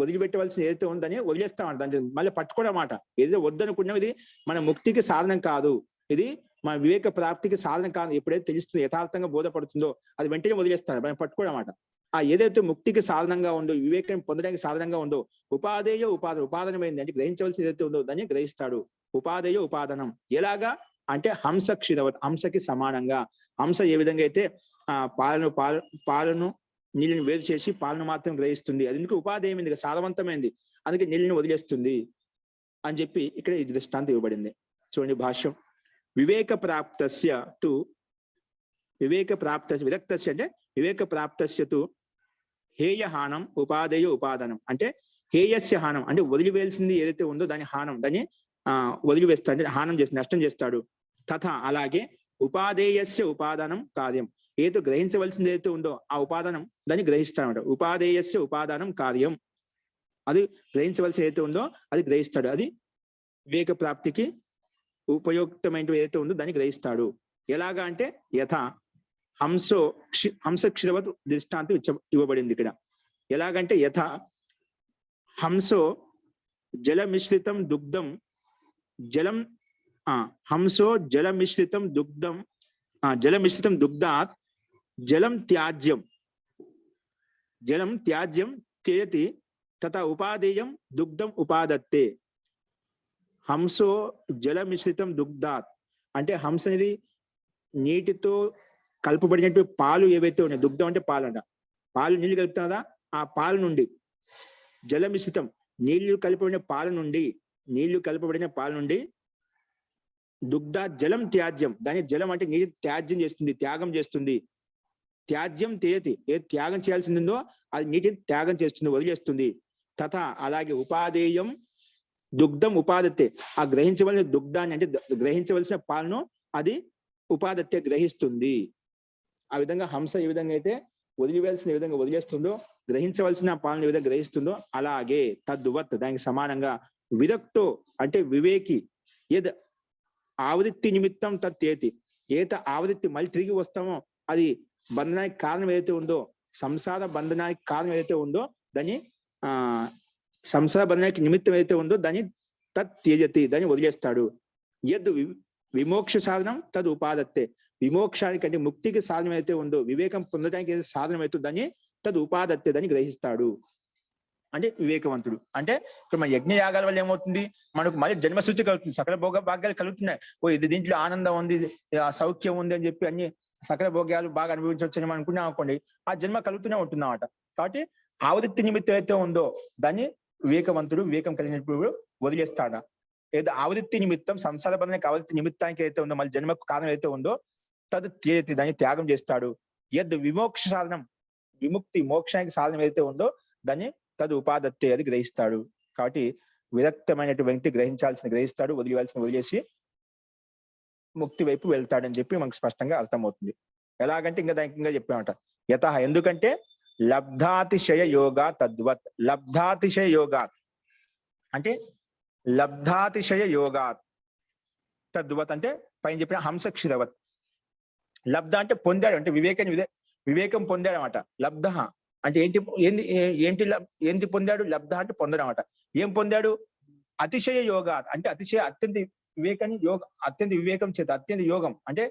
వదిలిపెట్టవలసిన ఏదైతే ఉందని వదిలేస్తామంట, దాన్ని మళ్ళీ పట్టుకోవడం మాట. ఏదైతే వద్దనుకున్నాం ఇది మన ముక్తికి సాధనం కాదు, ఇది మన వివేక ప్రాప్తికి సాధనం కాదు. ఎప్పుడైతే తెలుస్తుందో, యథార్థంగా బోధపడుతుందో అది వెంటనే వదిలేస్తాను, మనం పట్టుకోవడం మాట. ఆ ఏదైతే ముక్తికి సాధనంగా ఉందో, వివేకం పొందడానికి సాధనంగా ఉందో, ఉపాధేయ ఉపాదనమైంది అంటే గ్రహించవలసి ఏదైతే ఉందో దాన్ని గ్రహిస్తాడు. ఉపాధేయ ఉపాదనం ఎలాగా అంటే హంస క్షీరవత్, హంసకి సమానంగా. హంస ఏ విధంగా అయితే పాలను నీళ్ళని వేరు చేసి పాలను మాత్రం గ్రహిస్తుంది, అది ఎందుకు ఉపాధేయమైంది, సారవంతమైంది, అందుకే నీళ్ళని వదిలేస్తుంది అని చెప్పి ఇక్కడ ఈ దృష్టాంతం ఇవ్వబడింది. చూడండి భాష్యం. వివేక ప్రాప్తస్య విరక్తస్య అంటే వివేక ప్రాప్తస్య తు హేయహానం ఉపాధేయ ఉపాదానం అంటే హేయస్య హానం అంటే వదిలివేయాల్సింది ఏదైతే ఉందో దాని హానం, దాన్ని వదిలివేస్తాడు అంటే హానం చేసి నష్టం చేస్తాడు. తథా అలాగే ఉపాధేయస్య ఉపాదానం కార్యం, ఏదో గ్రహించవలసింది ఏదైతే ఉందో ఆ ఉపాదానం దాన్ని గ్రహిస్తాడు. ఉపాధేయస్య ఉపాదానం కార్యం, అది గ్రహించవలసి ఏదైతే ఉందో అది గ్రహిస్తాడు. అది వివేక ప్రాప్తికి ఉపయుక్తమైన ఏదైతే ఉందో దాన్ని గ్రహిస్తాడు. ఎలాగా అంటే యథా హంస క్షీరవత్ దృష్టాంతం ఇవ్వబడింది ఇక్కడ. ఎలాగంటే యథా హంసో జలమిశ్రితం దుగ్ధం హంసో జలమిశ్రితం దుగ్ధాత్ జలం త్యాజ్యం త్యజతి తథా ఉపాధేయం దుగ్ధం ఉపాదత్తే. హంసో జలమిశ్రితం దుగ్ధాత్ అంటే హంస అనేది నీటితో కలుపబడినటువంటి పాలు ఏవైతే ఉన్నాయి, దుగ్ధం అంటే పాలు అంట, పాలు నీళ్లు కలుపుతున్నదా, ఆ పాల నుండి జలమిశ్రితం నీళ్లు కలుపబడిన పాల నుండి దుగ్ధ జలం త్యాజ్యం, దాని జలం అంటే నీటి త్యాజ్యం చేస్తుంది, త్యాగం చేస్తుంది. త్యాజ్యం తేయతి, ఏది త్యాగం చేయాల్సిందో అది నీటిని త్యాగం చేస్తుంది, వదిలేస్తుంది. తథా అలాగే ఉపాధేయం దుగ్ధం ఉపాదత్తే, ఆ గ్రహించవలసిన దుగ్ధాన్ని అంటే గ్రహించవలసిన పాలను అది ఉపాదత్తే గ్రహిస్తుంది. ఆ విధంగా హంస ఏ విధంగా అయితే వదిలివేయాల్సిన ఏ విధంగా వదిలేస్తుందో, గ్రహించవలసిన పాలన ఏ విధంగా గ్రహిస్తుందో అలాగే తద్వత్ దానికి సమానంగా విరక్తో అంటే వివేకి ఏది ఆవృత్తి నిమిత్తం తత్తేతి, ఏత ఆవృత్తి మళ్ళీ తిరిగి వస్తామో అది బంధనానికి కారణం ఏదైతే ఉందో, సంసార బంధనానికి కారణం ఏదైతే ఉందో దాన్ని సంసార బంధనానికి నిమిత్తం ఏదైతే ఉందో దాన్ని త్యజతి, దాన్ని వదిలేస్తాడు. యద్ విమోక్ష సాధనం తద్ ఉపాదత్తే, విమోక్షానికి అంటే ముక్తికి సాధనం అయితే ఉందో, వివేకం పొందడానికి ఏదైతే సాధనం అవుతుందో దాన్ని తద్ ఉపాదత్తే, దాన్ని గ్రహిస్తాడు. అంటే వివేకవంతుడు. అంటే ఇప్పుడు మన యజ్ఞ యాగాల వల్ల ఏమవుతుంది, మనకు మళ్ళీ జన్మశుద్ధి కలుగుతుంది, సకల భోగ భాగ్యాలు కలుగుతున్నాయి. ఇది దీంట్లో ఆనందం ఉంది, సౌఖ్యం ఉంది అని చెప్పి అన్ని సకల భోగ్యాలు బాగా అనుభవించవచ్చని మనం అనుకున్నాం అనుకోండి, ఆ జన్మ కలుగుతూనే ఉంటున్నమాట. కాబట్టి ఆవృత్తి నిమిత్తం అయితే ఉందో దాన్ని వివేకవంతుడు, వివేకం కలిగినప్పుడు వదిలేస్తాడా. ఏదో ఆవృత్తి నిమిత్తం సంసార బంధానికి ఆవృత్తి నిమిత్తానికి అయితే ఉందో, మళ్ళీ జన్మకు కారణం అయితే ఉందో తదు త్యజతి, దాన్ని త్యాగం చేస్తాడు. యద్ విమోక్ష సాధనం, విముక్తి మోక్షానికి సాధనం ఏదైతే ఉందో దాన్ని తదు ఉపాదత్తే, అది గ్రహిస్తాడు. కాబట్టి విరక్తమైనటువంటి గ్రహించాల్సిన గ్రహిస్తాడు, వదిలేయాల్సిన వదిలేసి ముక్తి వైపు వెళ్తాడని చెప్పి మనకు స్పష్టంగా అర్థమవుతుంది. ఎలాగంటే ఇంకా దానికి ఇంకా చెప్పామట యత, ఎందుకంటే లబ్ధాతిశయ యోగా తద్వత్, లబ్ధాతిశయ యోగాత్ అంటే లబ్ధాతిశయ యోగాత్ తద్వత్ అంటే పైన చెప్పిన హంస క్షీరవత్. లబ్ధ అంటే పొందాడు, అంటే వివేకం పొందాడు అనమాట. లబ్ధ అంటే ఏంటి పొందాడు, లబ్ధ అంటే పొందడం అనమాట. ఏం పొందాడు, అతిశయ యోగా అంటే అత్యంత వివేకం చేత అత్యంత యోగం అంటే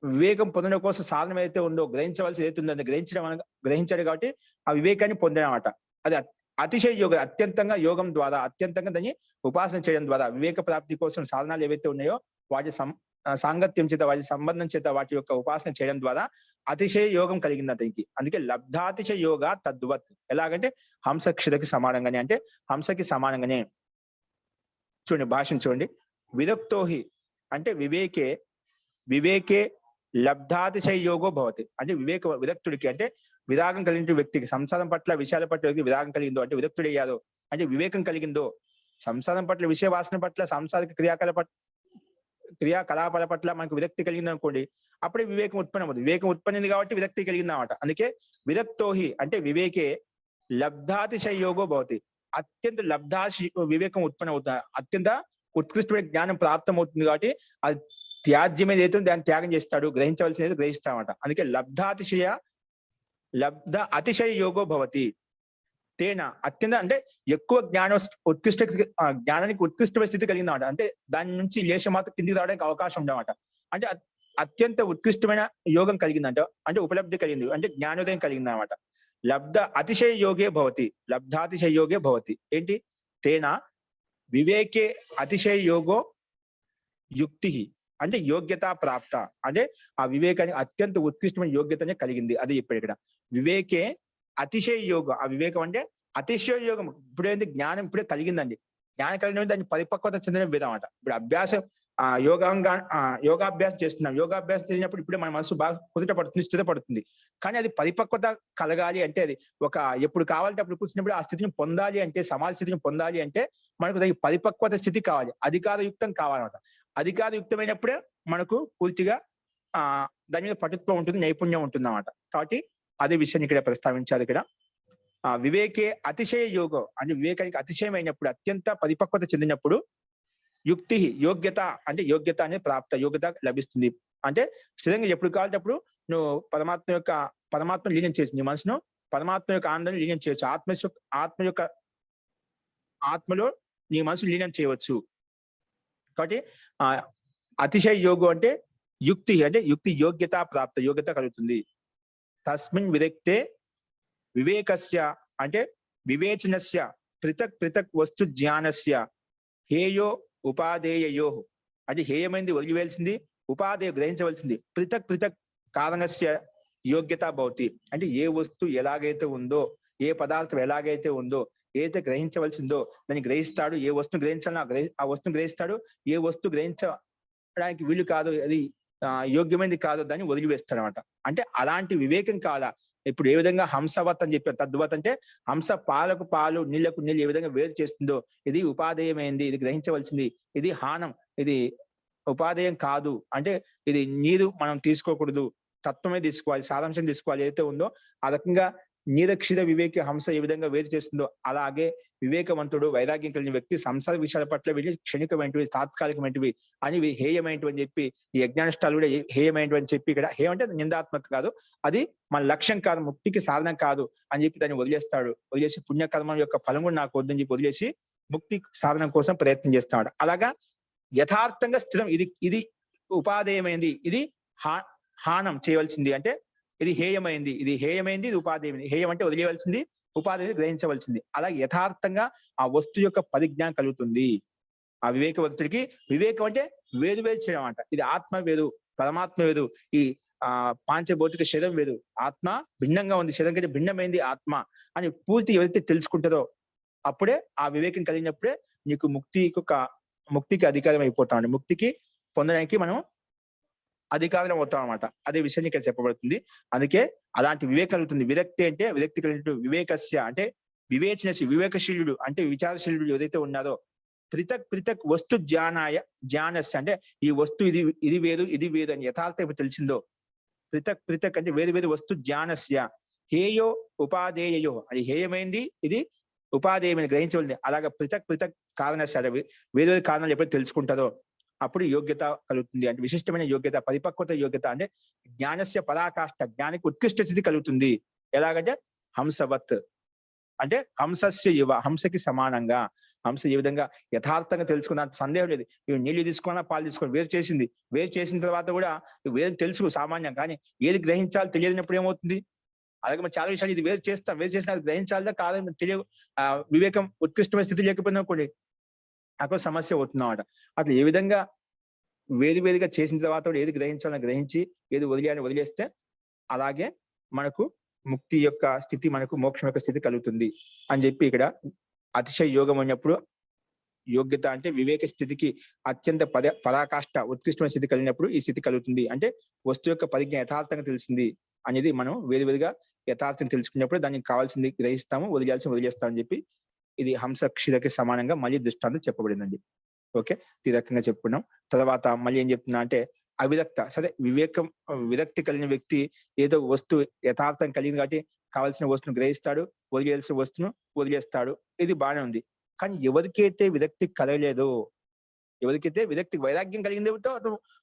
వివేకం పొందడం కోసం సాధనం ఏదైతే ఉందో, గ్రహించవలసి ఏదైతే ఉందో గ్రహించాడు కాబట్టి ఆ వివేకాన్ని పొందడమాట. అది అతిశయ యోగం, అత్యంతంగా యోగం ద్వారా, అత్యంతంగా దాన్ని ఉపాసన చేయడం ద్వారా, వివేక ప్రాప్తి కోసం సాధనాలు ఏవైతే ఉన్నాయో వాటి సాంగత్యం చేత, వాటి సంబంధం చేత వాటి యొక్క ఉపాసన చేయడం ద్వారా అతిశయ యోగం కలిగింది అతనికి. అందుకే లబ్ధాతిశయ యోగా తద్వత్. ఎలాగంటే హంస క్షిరకి సమానంగానే, అంటే హంసకి సమానంగానే. చూడండి భాషను చూడండి. విరక్తోహి అంటే వివేకే లబ్ధాతిశయ యోగో భవతి, అంటే విరక్తుడికి అంటే విరాగం కలిగిన వ్యక్తికి, సంసారం పట్ల విషయాల పట్ల వ్యక్తి విరాగం కలిగిందో అంటే విరక్తుడయ్యాదో, అంటే వివేకం కలిగిందో, సంసారం పట్ల విషయ వాసన పట్ల సాంసారిక క్రియాకలాపాల పట్ల మనకు విరక్తి కలిగింది అనుకోండి, అప్పుడే వివేకం ఉత్పన్నం అవుతుంది. వివేకం ఉత్పన్నింది కాబట్టి విరక్తి కలిగింది అన్నమాట. అందుకే విరక్తోహి అంటే వివేకే లబ్ధాతిశయ యోగో భవతి, అత్యంత వివేకం ఉత్పన్నం అవుతుంది, అత్యంత ఉత్కృష్టమైన జ్ఞానం ప్రాప్తం అవుతుంది. కాబట్టి అది త్యాజ్యమే ఏదైతే దాన్ని త్యాగం చేస్తాడు, గ్రహించవలసినది గ్రహిస్తామట. అందుకే లబ్ధ అతిశయ యోగో భవతి. తేన అత్యంత అంటే ఎక్కువ ఉత్కృష్ట జ్ఞానానికి ఉత్కృష్టమైన స్థితి కలిగిందన్నమాట. అంటే దాని నుంచి లేశం మాత్రం కిందికి రావడానికి అవకాశం ఉండమాట. అంటే అత్యంత ఉత్కృష్టమైన యోగం కలిగిందంట, అంటే ఉపలబ్ధి కలిగింది, అంటే జ్ఞానోదయం కలిగింది అనమాట. లబ్ధ అతిశయ యోగే భవతి, లబ్ధాతిశయ యోగే భవతి. ఏంటి? తేన వివేకే అతిశయ యోగో యుక్తి, అంటే యోగ్యత ప్రాప్త, అంటే ఆ వివేకానికి అత్యంత ఉత్కృష్టమైన యోగ్యతనే కలిగింది. అది ఇప్పుడు ఇక్కడ వివేకే అతిశయ యోగం. ఆ వివేకం అంటే అతిశయ యోగం. ఇప్పుడేంటి? జ్ఞానం ఇప్పుడే కలిగిందండి. జ్ఞానం కలిగిన దాన్ని పరిపక్వత చెందిన విధం అనమాట. ఇప్పుడు అభ్యాసం యోగాభ్యాసం చేస్తున్నాం. యోగాభ్యాసం చేసినప్పుడు ఇప్పుడే మన మనసు బాగా కుదుట పడుతుంది, స్థిరపడుతుంది. కానీ అది పరిపక్వత కలగాలి అంటే, అది ఒక ఎప్పుడు కావాలంటే అప్పుడు కూర్చున్నప్పుడు ఆ స్థితిని పొందాలి అంటే, సమాజ స్థితిని పొందాలి అంటే మనకు దానికి పరిపక్వత స్థితి కావాలి, అధికారయుక్తం కావాలన్నమాట. అధికారయుక్తమైనప్పుడే మనకు పూర్తిగా దాని మీద పటుత్వం ఉంటుంది, నైపుణ్యం ఉంటుంది అన్నమాట. కాబట్టి అదే విషయాన్ని ఇక్కడ ప్రస్తావించారు. ఇక్కడ వివేకే అతిశయ యోగం అంటే వివేకానికి అతిశయమైనప్పుడు, అత్యంత పరిపక్వత చెందినప్పుడు యుక్తి యోగ్యత, అంటే యోగ్యత అనేది ప్రాప్త, యోగ్యత లభిస్తుంది. అంటే స్థిరంగా ఎప్పుడు కావాలంటే అప్పుడు నువ్వు పరమాత్మ లీనం చేయొచ్చు. నీ మనసును పరమాత్మ యొక్క ఆనందాన్ని లీనం చేయొచ్చు. ఆత్మలో నీ మనసు లీనం చేయవచ్చు. కాబట్టి అతిశయ యోగం అంటే యుక్తి, అంటే యుక్తి యోగ్యత ప్రాప్త, యోగ్యత కలుగుతుంది. తస్మిన్ విరక్తే వివేకస్య అంటే వివేచనస్య పృథక్ పృథక్ వస్తు జ్ఞానస్య హేయో ఉపాధేయయో, అంటే హేయమైంది వదిలివేయాల్సింది, ఉపాధేయ గ్రహించవలసింది, పృథక్ పృథక్ కారణస్య యోగ్యత భవతి, అంటే ఏ వస్తువు ఎలాగైతే ఉందో, ఏ పదార్థం ఎలాగైతే ఉందో, ఏదైతే గ్రహించవలసిందో దాన్ని గ్రహిస్తాడు. ఏ వస్తువు గ్రహించాలో ఆ వస్తువును గ్రహిస్తాడు. ఏ వస్తువు గ్రహించడానికి వీలు కాదు, అది యోగ్యమైనది కాదు, దాన్ని వదిలివేస్తాడు అనమాట. అంటే అలాంటి వివేకం కాదా? ఇప్పుడు ఏ విధంగా హంసవత్ అని చెప్పారు, తద్వత్ అంటే హంస పాలకు పాలు, నీళ్లకు నీళ్ళు ఏ విధంగా వేరు చేస్తుందో, ఇది ఉపాధేయమైంది, ఇది గ్రహించవలసింది, ఇది హానం, ఇది ఉపాధేయం కాదు, అంటే ఇది నీరు మనం తీసుకోకూడదు, తత్వమే తీసుకోవాలి, సారాంశం తీసుకోవాలి, ఏదైతే ఉందో ఆ రకంగా నీరక్షిర వివేకి హంస ఏ విధంగా వేరు చేస్తుందో, అలాగే వివేకవంతుడు వైరాగ్యం కలిగిన వ్యక్తి సంసార విషయాల పట్ల వెళ్ళి క్షణికమైనవి, తాత్కాలికమైనవి అని హేయమైనవి అని చెప్పి, ఈ యజ్ఞానుష్ఠాలు కూడా హేయమైనవి అని చెప్పి, ఇక్కడ హేయం అంటే నిందాత్మక కాదు, అది మన లక్ష్యం కాదు, ముక్తికి సాధనం కాదు అని చెప్పి దాన్ని వదిలేస్తాడు. వదిలేసి పుణ్యకర్మం యొక్క ఫలం కూడా నాకు వద్దని చెప్పి వదిలేసి ముక్తి సాధనం కోసం ప్రయత్నం చేస్తాడు. అలాగా యథార్థంగా స్థిరం, ఇది ఉపాధేయమైంది, ఇది హానం చేయవలసింది, అంటే ఇది హేయమైంది, ఇది ఉపాధేయమైంది. హేయం అంటే వదిలేయవలసింది, ఉపాధిని గ్రహించవలసింది. అలా యథార్థంగా ఆ వస్తువు యొక్క పరిజ్ఞానం కలుగుతుంది ఆ వివేకవంతుడికి. వివేకం అంటే వేరు చేయడం అంట. ఇది ఆత్మ వేరు, పరమాత్మ వేరు, ఈ పాంచభౌతిక శరీరం వేరు, ఆత్మ భిన్నంగా ఉంది, శరీరం కంటే భిన్నమైంది ఆత్మ అని పూర్తి ఎవరైతే తెలుసుకుంటారో అప్పుడే ఆ వివేకం కలిగినప్పుడే నీకు ముక్తికి అధికారం అయిపోతామండి. ముక్తికి పొందడానికి మనం అధికారం అవుతాం అనమాట. అదే విషయాన్ని ఇక్కడ చెప్పబడుతుంది. అందుకే అలాంటి వివేకం కలుగుతుంది. విరక్తి అంటే విరక్తి కలిగినట్టు, వివేకస్య అంటే వివేకశీలుడు అంటే విచారశీలుడు ఏదైతే ఉన్నారో, పృథక్ వస్తు జ్ఞానస్య అంటే ఈ వస్తు ఇది వేరు అని యథార్థం తెలిసిందో, పృథక్ అంటే వేరు వస్తు జ్ఞానస్య హేయో ఉపాధేయో, అది హేయమైంది, ఇది ఉపాధేయమైన గ్రహించవలసింది. అలాగా పృథక్ కారణస్య వేరు కారణాలు ఎప్పుడు తెలుసుకుంటారో అప్పుడు యోగ్యత కలుగుతుంది. అంటే విశిష్టమైన యోగ్యత, పరిపక్వత యోగ్యత, అంటే జ్ఞానస్య పరాకాష్ఠ, జ్ఞానికి ఉత్కృష్ట స్థితి కలుగుతుంది. ఎలాగంటే హంసవత్, అంటే హంసస్య యువ, హంసకి సమానంగా. హంస ఏ విధంగా యథార్థంగా తెలుసుకున్న సందేహం లేదు. ఇవి నీళ్లు తీసుకున్నా పాలు తీసుకుని వేరు చేసిన తర్వాత కూడా వేరు తెలుసు సామాన్యం, కానీ ఏది గ్రహించాలో తెలియనప్పుడు ఏమవుతుంది? అలాగే మనం చాలా విషయాలు ఇది వేరు చేసిన అది గ్రహించాలిదా కాదని వివేకం ఉత్కృష్టమైన స్థితి లేకపోయినా కూడా అక్కడ సమస్య అవుతుందన్నమాట. అట్లా ఏ విధంగా వేరుగా చేసిన తర్వాత ఏది గ్రహించాలని గ్రహించి, ఏది వదిలేయాలని వదిలేస్తే అలాగే మనకు ముక్తి యొక్క స్థితి, మనకు మోక్షం యొక్క స్థితి కలుగుతుంది అని చెప్పి ఇక్కడ అతిశయ యోగం అన్నప్పుడు, యోగ్యత అంటే వివేక స్థితికి అత్యంత పరాకాష్ఠ ఉత్కృష్టమైన స్థితి కలిగినప్పుడు ఈ స్థితి కలుగుతుంది. అంటే వస్తువు యొక్క పరిజ్ఞానం యథార్థంగా తెలిసింది అనేది మనం వేరుగా యథార్థం తెలుసుకున్నప్పుడు దానికి కావాల్సింది గ్రహిస్తాము, వదిలేస్తామని చెప్పి ఇది హంస క్షీరకి సమానంగా మళ్ళీ దృష్టాంతం చెప్పబడిందండి. ఓకే, ఈ రకంగా చెప్పుకున్నాం. తర్వాత మళ్ళీ ఏం చెప్తున్నా అంటే అవిరక్త, సరే విరక్తి కలిగిన వ్యక్తి ఏదో వస్తువు యథార్థం కలిగింది కాబట్టి కావాల్సిన వస్తువును గ్రహిస్తాడు, వదిలేయాల్సిన వస్తువును వదిలేస్తాడు, ఇది బాగానే ఉంది. కానీ ఎవరికైతే విరక్తి కలగలేదో, ఎవరికైతే వైరాగ్యం కలిగింది,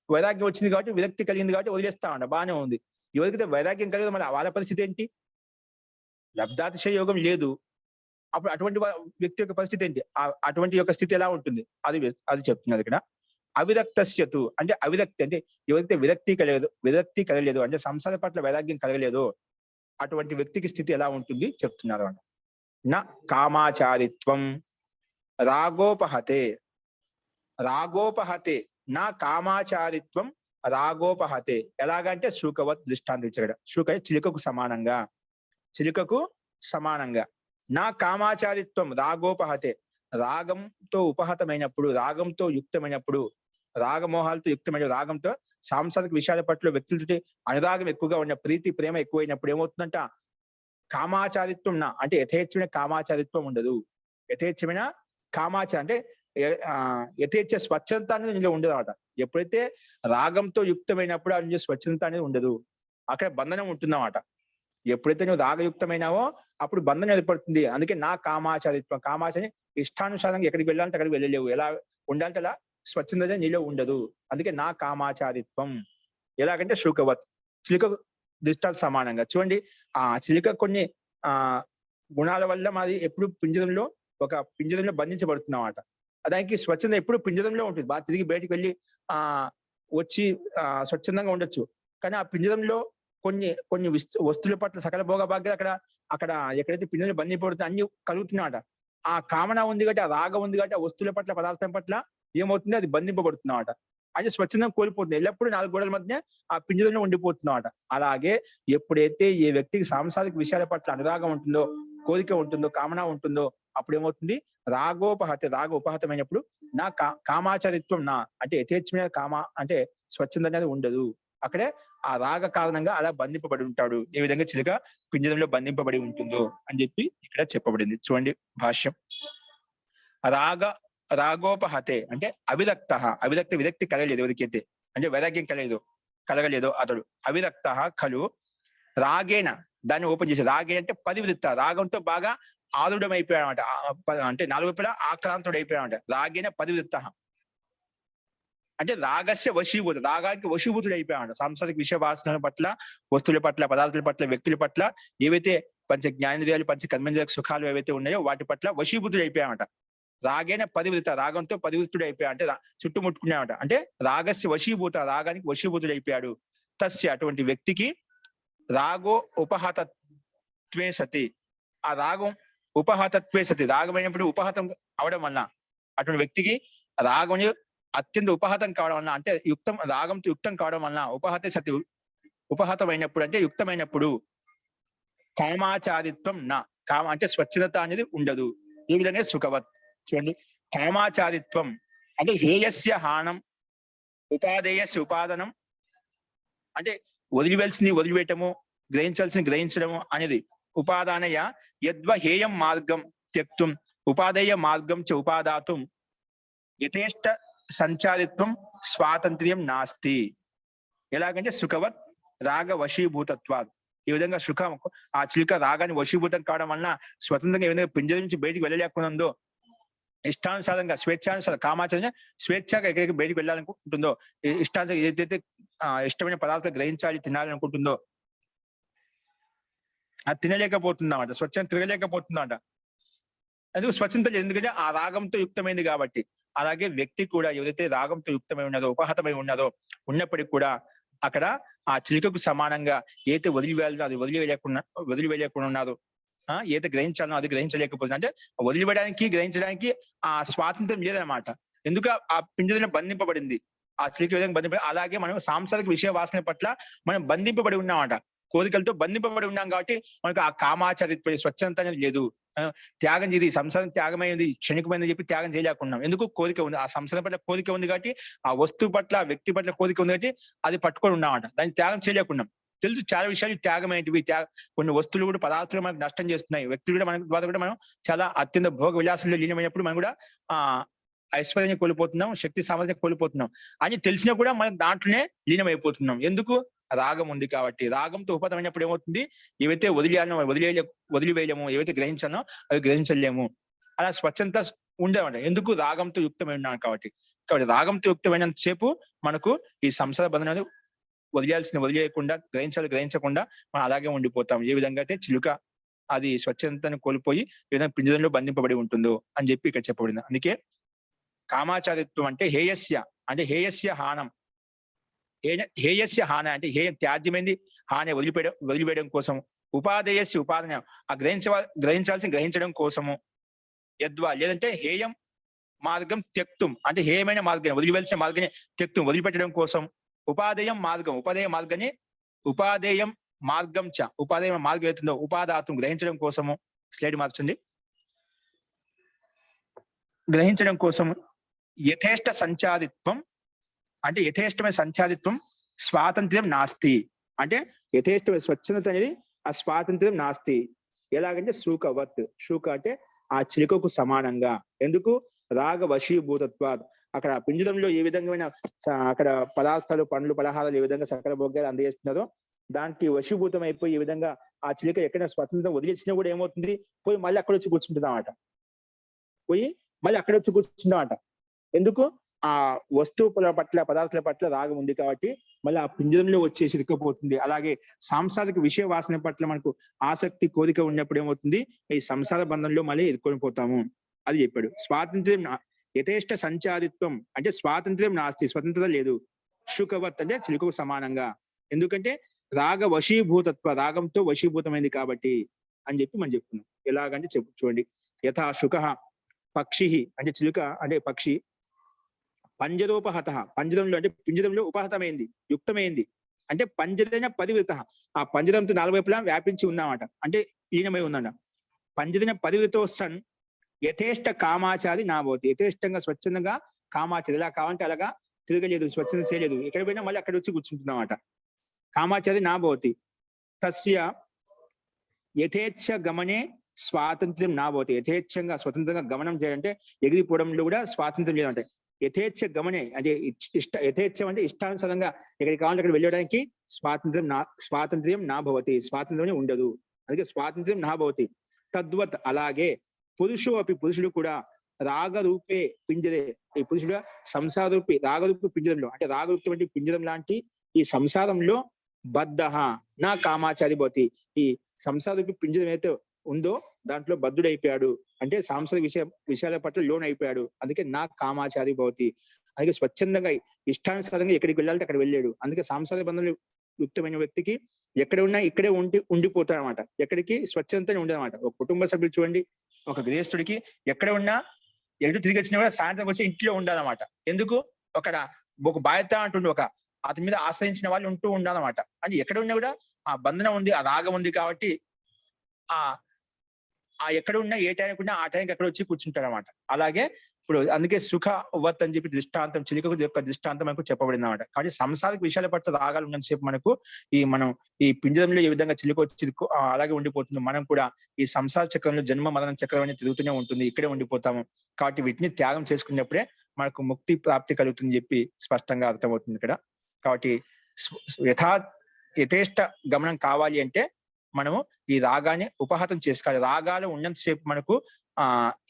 వైరాగ్యం వచ్చింది కాబట్టి విరక్తి కలిగింది కాబట్టి వదిలేస్తామంట, బాగానే ఉంది. ఎవరికైతే వైరాగ్యం కలిగదు, మరి వాళ్ళ పరిస్థితి ఏంటి? లబ్ధాతిశయ యోగం లేదు, అప్పుడు అటువంటి వ్యక్తి యొక్క పరిస్థితి ఏంటి, అటువంటి యొక్క స్థితి ఎలా ఉంటుంది, అది చెప్తున్నారు ఇక్కడ. అవిరక్తస్యతు అంటే అవిరక్తి అంటే ఎవరైతే విరక్తి కలగలేదు అంటే సంసార పట్ల వైరాగ్యం కలగలేదో అటువంటి వ్యక్తికి స్థితి ఎలా ఉంటుంది చెప్తున్నారు అన్నమాట. నా కామాచారిత్వం రాగోపహతే నా కామాచారిత్వం రాగోపహతే. ఎలాగంటే శూకవత్ దృష్టాంతం ఇచ్చాడు. శూక చిలుకకు సమానంగా నా కామాచారిత్వం రాగోపహతే, రాగంతో ఉపహతమైనప్పుడు, రాగంతో యుక్తమైనప్పుడు, రాగమోహాలతో యుక్తమైన రాగంతో సాంసారిక విషయాల పట్ల వ్యక్తులతో అనురాగం ఎక్కువగా ఉన్న, ప్రీతి ప్రేమ ఎక్కువైనప్పుడు ఏమవుతుందంట, కామాచారిత్వం నా అంటే యథేచ్ఛమైన కామాచారిత్వం ఉండదు. యథేచ్ఛమైన అంటే యథేచ్ఛ స్వచ్ఛత అనేది నీలో ఉండదు అనమాట. ఎప్పుడైతే రాగంతో యుక్తమైనప్పుడు ఆ స్వచ్ఛత అనేది ఉండదు, అక్కడ బంధనం ఉంటుందన్నమాట. ఎప్పుడైతే నువ్వు రాగయుక్తమైనావో అప్పుడు బంధనం ఏర్పడుతుంది. అందుకే నా కామాచారిత్వం, కామాచారి ఇష్టానుసారంగా ఎక్కడికి వెళ్ళాలంటే అక్కడికి వెళ్ళలేవు, ఎలా ఉండాలంటే అలా స్వచ్ఛందత నీలో ఉండదు. అందుకే నా కామాచారిత్వం. ఎలాగంటే శూకవత్ చిలుక దృష్టాలు సమానంగా. చూడండి, ఆ చిలుక కొన్ని గుణాల వల్ల మాది ఎప్పుడు పింజరంలో బంధించబడుతున్నమాట. దానికి స్వచ్ఛంద ఎప్పుడు పింజరంలో ఉంటుంది. బాగా తిరిగి బయటికి వెళ్ళి వచ్చి స్వచ్ఛందంగా ఉండొచ్చు. కానీ ఆ పింజరంలో కొన్ని వస్తువుల పట్ల సకల భోగ భాగ్యాలు అక్కడ ఎక్కడైతే పింజరంలో బంధింపబడుతుందో అన్ని కలుగుతున్నాయట. ఆ కామన ఉంది కాబట్టి, ఆ రాగం ఉంది కాబట్టి, ఆ వస్తువుల పట్ల పదార్థం పట్ల ఏమవుతుంది, అది బంధింపబడుతున్నమాట. అంటే స్వచ్ఛందం కోల్పోతుంది. ఎల్లప్పుడూ 4 గోడల మధ్య ఆ పింజరంలో ఉండిపోతున్నమాట. అలాగే ఎప్పుడైతే ఏ వ్యక్తికి సాంసారిక విషయాల పట్ల అనురాగం ఉంటుందో, కోరిక ఉంటుందో, కామన ఉంటుందో అప్పుడు ఏమవుతుంది, రాగ ఉపహతమైనప్పుడు నా కామాచారిత్వం నా అంటే యథేచ్ఛమైన అంటే స్వచ్ఛంద అనేది ఉండదు. అక్కడే ఆ రాగ కారణంగా అలా బంధింపబడి ఉంటాడు. ఏ విధంగా చిలుక పింజరంలో బంధింపబడి ఉంటుందో అని చెప్పి ఇక్కడ చెప్పబడింది. చూడండి భాష్యం. రాగోపహతే అంటే అవిరక్త విరక్తి కలగలేదు ఎవరికైతే, అంటే వైరాగ్యం కలగలేదో అతడు అవిరక్త ఖలు రాగేన. దాన్ని ఓపెన్ చేసి రాగేన అంటే పరివృత్త, రాగంతో బాగా ఆరుడమైపోయాడు అనమాట. అంటే 4 వైపులా ఆక్రాంతుడు అయిపోయాడు. రాగేన పరివృత్త అంటే రాగస్య వశీభూత, రాగానికి వశీభూతుడు అయిపోయాడు. సాంసారిక విషయ వాసనల పట్ల, వస్తువుల పట్ల, పదార్థాల పట్ల, వ్యక్తుల పట్ల ఏవైతే పంచ జ్ఞానేంద్రియాలు, పంచ కర్మేంద్రియ సుఖాలు ఏవైతే ఉన్నాయో వాటి పట్ల వశీభూతుడు అయిపోయాడట. రాగేన పరివృత, రాగంతో పరివృత్తుడు అయిపోయాడు అంటే చుట్టుముట్టుకున్నాడట. అంటే రాగస్య వశీభూత, రాగానికి వశీభూతుడు అయిపోయాడు. తస్య అటువంటి వ్యక్తికి రాగో ఉపహతత్వే సతి, ఆ రాగం ఉపహతత్వే సతి, రాగమైనప్పుడు ఉపహతం అవడం వలన అటువంటి వ్యక్తికి రాగం అత్యంత ఉపహతం కావడం వలన, అంటే రాగంతో యుక్తం కావడం వలన ఉపహతే సతి, ఉపహతమైనప్పుడు అంటే యుక్తమైనప్పుడు కామాచారిత్వం నా, అంటే స్వచ్ఛత అనేది ఉండదు. ఈ విధంగా సుఖవత్. చూడండి, కామాచారిత్వం అంటే హేయస్య హానం, ఉపాదేయస్య ఉపాదనం అంటే వదిలివెలిసింది వదిలివేయటము, గ్రహించాల్సింది గ్రహించడము అనేది. ఉపాదానయ యద్వ హేయం మార్గం త్యక్తుం ఉపాదేయ మార్గం చ ఉపాదాతుం యథేష్ట సంచారిత్వం స్వాతంత్ర్యం నాస్తి. ఎలాగంటే సుఖవత్ రాగ వశీభూతత్వాలు. ఈ విధంగా సుఖం ఆ చిలుక రాగాన్ని వశీభూతం కావడం వలన స్వతంత్రంగా ఏ విధంగా పింజరం నుంచి బయటికి వెళ్ళలేకుందో, ఇష్టానుసారంగా స్వేచ్ఛానుసారం కామాచరణ స్వేచ్ఛగా ఎక్కడికి బయటికి వెళ్ళాలనుకుంటుందో, ఇష్టానుసారం ఏదైతే ఇష్టమైన పదార్థాలు గ్రహించాలి, తినాలనుకుంటుందో అది తినలేకపోతుందన్నమాట. స్వచ్ఛంగా తిరగలేకపోతుందన్నమాట. అందుకు స్వచ్ఛంత ఎందుకంటే ఆ రాగంతో యుక్తమైంది కాబట్టి. అలాగే వ్యక్తి కూడా ఏదైతే రాగంతో యుక్తమై ఉన్నదో, ఉపహతమై ఉన్నదో ఉన్నప్పటికీ కూడా అక్కడ ఆ చిలుకకు సమానంగా ఏదైతే వదిలివేయాలో అది వదిలివేయకుండా ఉన్నదో, ఏదైతే గ్రహించాలనో అది గ్రహించలేకపోతుంది. అంటే వదిలివేయడానికి గ్రహించడానికి ఆ స్వాతంత్రం లేదనమాట. ఎందుకు ఆ పింజరంలో బంధింపబడింది, ఆ చిలుక విధంగా బంధింపబడి. అలాగే మనం సాంసారిక విషయ వాసన పట్ల మనం బంధింపబడి ఉన్నామట, కోరికలతో బంధింపబడి ఉన్నాం కాబట్టి మనకు ఆ కామాచారిత్వ స్వచ్ఛత అనేది లేదు. త్యాగం చేది సంసారం త్యాగమైంది, క్షణికమైంది చెప్పి త్యాగం చేయలేకున్నాం. ఎందుకు కోరిక ఉంది, ఆ సంసారం పట్ల కోరిక ఉంది కాబట్టి, ఆ వస్తువు పట్ల వ్యక్తి పట్ల కోరిక ఉంది కాబట్టి అది పట్టుకొని ఉన్నామట, దాన్ని త్యాగం చేయలేకున్నాం. తెలుసు చాలా విషయాలు త్యాగం ఏంటివి, కొన్ని వస్తువులు కూడా పదార్థాలు మనకు నష్టం చేస్తున్నాయి, వ్యక్తులు కూడా మన ద్వారా కూడా మనం చాలా అత్యంత భోగ విలాసంలో లీనమైనప్పుడు మనం కూడా ఐశ్వర్యం కోల్పోతున్నాం, శక్తి సామర్థ్యం కోల్పోతున్నాం అని తెలిసినా కూడా మనం దాంట్లోనే లీనమైపోతున్నాం. ఎందుకు, రాగం ఉంది కాబట్టి. రాగంతో ఉపతమైనప్పుడు ఏమవుతుంది, ఏవైతే వదిలివేయలేము, ఏవైతే గ్రహించానో అవి గ్రహించలేము. అలా స్వచ్ఛంత ఉండేవంట. ఎందుకు, రాగంతో యుక్తమై ఉన్నాను కాబట్టి. రాగంతో యుక్తమైనంత సేపు మనకు ఈ సంసార బంధనాలు వదిలేయకుండా, గ్రహించకుండా మనం అలాగే ఉండిపోతాం. ఏ విధంగా అయితే చిలుక అది స్వచ్ఛతను కోల్పోయి ఏదైనా పింజరంలో బంధింపబడి ఉంటుందో అని చెప్పి ఇక్కడ చెప్పబడింది. అందుకే కామాచారిత్వం అంటే హేయస్య హానం, హేయస్య హాన అంటే త్యాజ్యమైంది హాని వదిలివేయడం కోసం, ఉపాధేయస్య ఉపాధన ఆ గ్రహించాల్సిన గ్రహించడం కోసము, యద్వా లేదంటే హేయం మార్గం త్యక్తుం అంటే హేయమైన మార్గం వదిలివలసిన మార్గాన్ని త్యక్తుం వదిలిపెట్టడం కోసం, ఉపాధేయం మార్గం అవుతుందో ఉపాదాతం గ్రహించడం కోసము, స్లైడ్ మార్చండి, గ్రహించడం కోసము, యథేష్ట సంచారిత్వం అంటే యథేష్టమైన సంచారిత్వం స్వాతంత్ర్యం నాస్తి అంటే యథేష్టమైన స్వచ్ఛత అనేది ఆ స్వాతంత్ర్యం నాస్తి. ఎలాగంటే శూకవత్, శూక అంటే ఆ చిలుకకు సమానంగా. ఎందుకు? రాగ వశీభూతత్వాత్ అక్కడ పింజరంలో ఏ విధంగా అక్కడ పదార్థాలు పండ్లు పలహారాలు ఏ విధంగా సకల భోగ్యాలు అందజేస్తున్నారో దానికి వశీభూతం అయిపోయి ఈ విధంగా ఆ చిలుక ఎక్కడ స్వతంత్రం వదిలేసినా కూడా ఏమవుతుంది, పోయి మళ్ళీ అక్కడ వచ్చి కూర్చుంటామట. ఎందుకు? ఆ వస్తువుల పట్ల పదార్థాల పట్ల రాగం ఉంది కాబట్టి మళ్ళీ ఆ పింజరంలో వచ్చేసి ఇరుక్కపోతుంది. అలాగే సాంసారిక విషయ వాసన పట్ల మనకు ఆసక్తి కోరిక ఉన్నప్పుడు ఏమవుతుంది, ఈ సంసార బంధంలో మళ్ళీ ఇరుక్కొని పోతాము. అది చెప్పాడు. స్వాతంత్ర్యం యథేష్ట సంచారిత్వం అంటే స్వాతంత్ర్యం నాస్తి, స్వతంత్రత లేదు. శుకవత్ అంటే చిలుకకు సమానంగా. ఎందుకంటే రాగ వశీభూతత్వ రాగంతో వశీభూతమైంది కాబట్టి అని చెప్పి మనం చెప్పుకున్నాం. ఎలాగంటే చూడండి, యథా శుక పక్షి అంటే చిలుక అంటే పక్షి, పంజరోపహత పంజరంలో అంటే పింజరంలో ఉపహతమైంది యుక్తమైంది అంటే పంజరైన పరివృత ఆ పంజరంతో 4 వైపులా వ్యాపించి ఉన్నామట, అంటే ఈయనమై ఉందట. పంజరైన పరివృతో సన్ యథేష్ట కామాచారి నాభవతి, యథేష్టంగా స్వచ్ఛందంగా కామాచారి ఎలా కావాలంటే అలాగా తిరగలేదు, స్వచ్ఛంద చేయలేదు, ఎక్కడ పోయినా మళ్ళీ అక్కడ వచ్చి కూర్చుంటున్నామట. కామాచారి నాభవతి తస్య యథేచ్ఛ గమనే స్వాతంత్ర్యం నాభవతి, యథేచ్ఛంగా స్వతంత్రంగా గమనం చేయాలంటే ఎగిరిపోవడంలో కూడా స్వాతంత్ర్యం లేదంటే. యథేచ్ఛ గమనే అంటే యథేచ్ఛం అంటే ఇష్టానుసారంగా ఎక్కడికి కావాలంటే అక్కడ వెళ్ళడానికి స్వాతంత్ర్యం నాభవతి, స్వాతంత్ర్యం ఉండదు. అందుకే స్వాతంత్ర్యం నాభవతి. తద్వత్ అలాగే పురుషుడు కూడా రాగరూపే పింజరే, ఈ పురుషుడు సంసారూపి రాగరూపి పింజరంలో అంటే రాగరూపి వంటి పింజరం లాంటి ఈ సంసారంలో బద్ధ నా కామాచారి భవతి, ఈ సంసారూపి పింజరం అయితే ఉందో దాంట్లో బద్ధుడైపోయాడు అంటే సాంసారిక విషయాల పట్ల లోన్ అయిపోయాడు. అందుకే నా కామాచారి భవతి. అందుకే స్వచ్ఛందంగా ఇష్టానుసారంగా ఎక్కడికి వెళ్ళాలంటే అక్కడ వెళ్ళాడు. అందుకే సాంసారిక బంధంలో యుక్తమైన వ్యక్తికి ఎక్కడ ఉన్నా ఇక్కడే ఉండిపోతాడు అనమాట, ఎక్కడికి స్వచ్ఛందనే ఉండదన్నమాట. ఒక కుటుంబ సభ్యులు చూడండి, ఒక గృహస్థుడికి ఎక్కడ ఉన్నా ఎటు తిరిగి వచ్చినా కూడా సాయంత్రం వచ్చి ఇంట్లో ఉండాలన్నమాట. ఎందుకు? ఒక బాధ్యత అంటుండే ఒక అతని మీద ఆశ్రయించిన వాళ్ళు ఉంటూ ఉండాలన్నమాట. అంటే ఎక్కడ ఉన్నా కూడా ఆ బంధనం ఉంది, ఆ రాగం ఉంది కాబట్టి ఆ ఎక్కడ ఉన్నా ఏ టైంకి ఉన్నా ఆ టైంకి ఎక్కడ వచ్చి కూర్చుంటారు అనమాట. అలాగే ఇప్పుడు అందుకే సుఖ వత్ అని చెప్పి దృష్టాంతం చిలుక యొక్క దృష్టాంతం మనకు చెప్పబడింది అనమాట. కాబట్టి సంసారిక విషయాల పట్ల రాగాలు ఉన్నంతసేపు మనకు మనం ఈ పింజరంలో ఏ విధంగా చిలుక వచ్చి అలాగే ఉండిపోతుంది, మనం కూడా ఈ సంసార చక్రంలో జన్మ మరణ చక్రం అనేది తిరుగుతూనే ఉంటుంది, ఇక్కడే ఉండిపోతాము. కాబట్టి వీటిని త్యాగం చేసుకున్నప్పుడే మనకు ముక్తి ప్రాప్తి కలుగుతుంది చెప్పి స్పష్టంగా అర్థమవుతుంది ఇక్కడ. కాబట్టి యథేష్ట గమనం కావాలి అంటే మనము ఈ రాగాన్ని ఉపహతం చేసుకోవాలి. రాగాలు ఉన్నంతసేపు మనకు